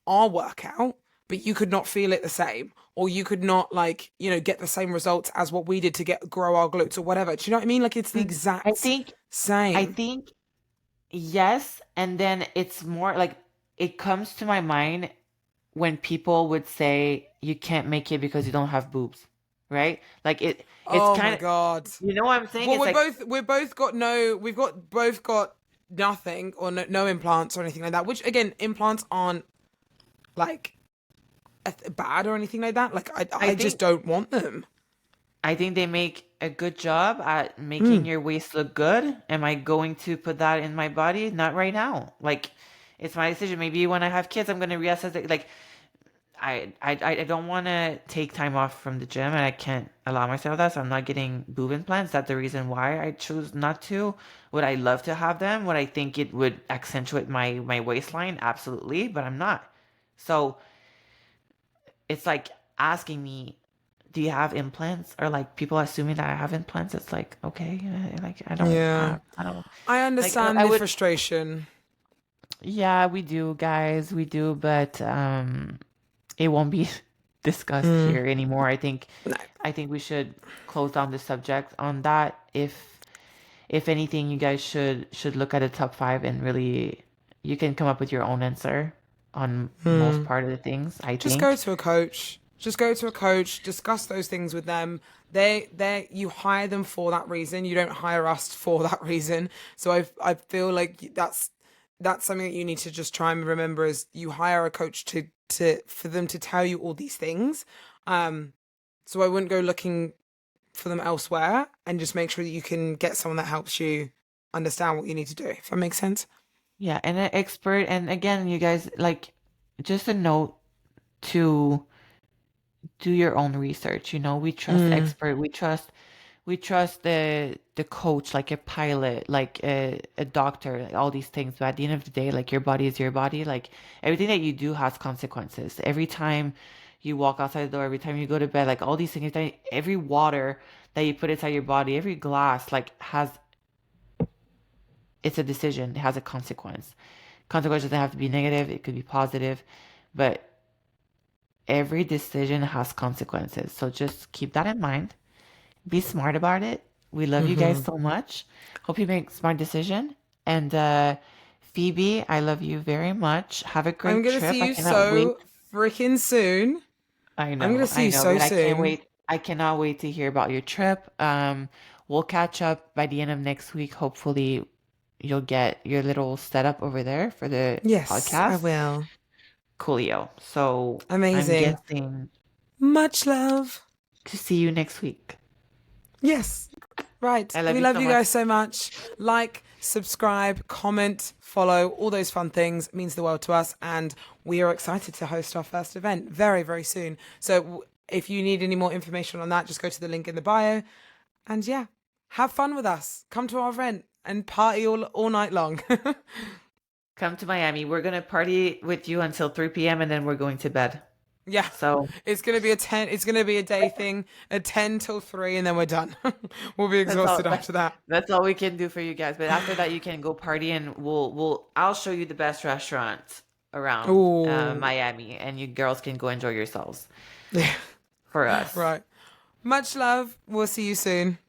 our workout, but you could not feel it the same, or you could not, like, get the same results as what we did to grow our glutes or whatever. Do you know what I mean? Like, it's the I exact think, I same. think yes, and then it's more like it comes to my mind when people would say you can't make it because you don't have boobs, right? Like it's Oh kind my of, god. you know what I'm saying? Well, It's like, we're both got no, we've got both got nothing, or no implants or anything like that. Which again, implants aren't like bad or anything like that. Like, I I just think don't want them. I think they make a good job at making Mm. your waist look good. Am I going to put that in my body? Not right now. Like, it's my decision. Maybe when I have kids, I'm going to reassess it. Like, I don't want to take time off from the gym, and I can't allow myself that. So I'm not getting boob implants. That's the reason why I choose not to. Would I love to have them? Would I think it would accentuate my waistline? Absolutely, but I'm not. So it's like asking me, do you have implants? Or like people assuming that I have implants. It's like, okay, like Yeah, I don't I like, understand I the would, frustration. yeah, we do, guys, we do, but it won't be discussed Mm. here anymore. No. I think we should close down the subject on that. If anything, you guys should look at the top five and really, you can come up with your own answer on most Mm. part of the things, I Just go think. to a coach. Just go to a coach. Discuss those things with them. You hire them for that reason. You don't hire us for that reason. So I feel like that's something that you need to just try and remember, is you hire a coach to for them to tell you all these things. Um, so I wouldn't go looking for them elsewhere, and just make sure that you can get someone that helps you understand what you need to do. If that makes sense. Yeah, and an expert, and again, you guys, like, just a note to do your own research. We trust Mm. expert, we trust the coach, like a pilot, like a doctor, like all these things. But at the end of the day, like, your body is your body. Like, everything that you do has consequences. Every time you walk outside the door, every time you go to bed, like all these things, every water that you put inside your body, every glass, like, has, it's a decision. It has a consequence. Consequence doesn't have to be negative, it could be positive, but every decision has consequences. So just keep that in mind. Be smart about it. We love you guys Hmm. so much. Hope you make smart decision. And Phoebe, I love you very much. Have a I'm great gonna trip. see I you cannot wait. so freaking soon. I know, So but I can't soon. wait. I cannot wait to hear about your trip. We'll catch up by the end of next week. Hopefully, you'll get your little setup over there for the Yes, I podcast. will. Coolio. So I'm Amazing. guessing Much love. to see you next week. Yes. Right. I love We you love so you much. guys so much. Like, subscribe, comment, follow, all those fun things. It means the world to us. And we are excited to host our first event very, very soon. So if you need any more information on that, just go to the link in the bio. And yeah, have fun with us. Come to our event and party all night long. Come to Miami. We're gonna party with you until 3 p.m. and then we're going to bed. Yeah. So It's gonna be it's gonna be a day thing, a 10 till 3, and then we're done. We'll be that's all exhausted after that. that's all we can do for you guys. But after that, you can go party, and I'll show you the best restaurant around Ooh. Miami, and you girls can go enjoy yourselves Yeah. for us. Right. Much love. We'll see you soon.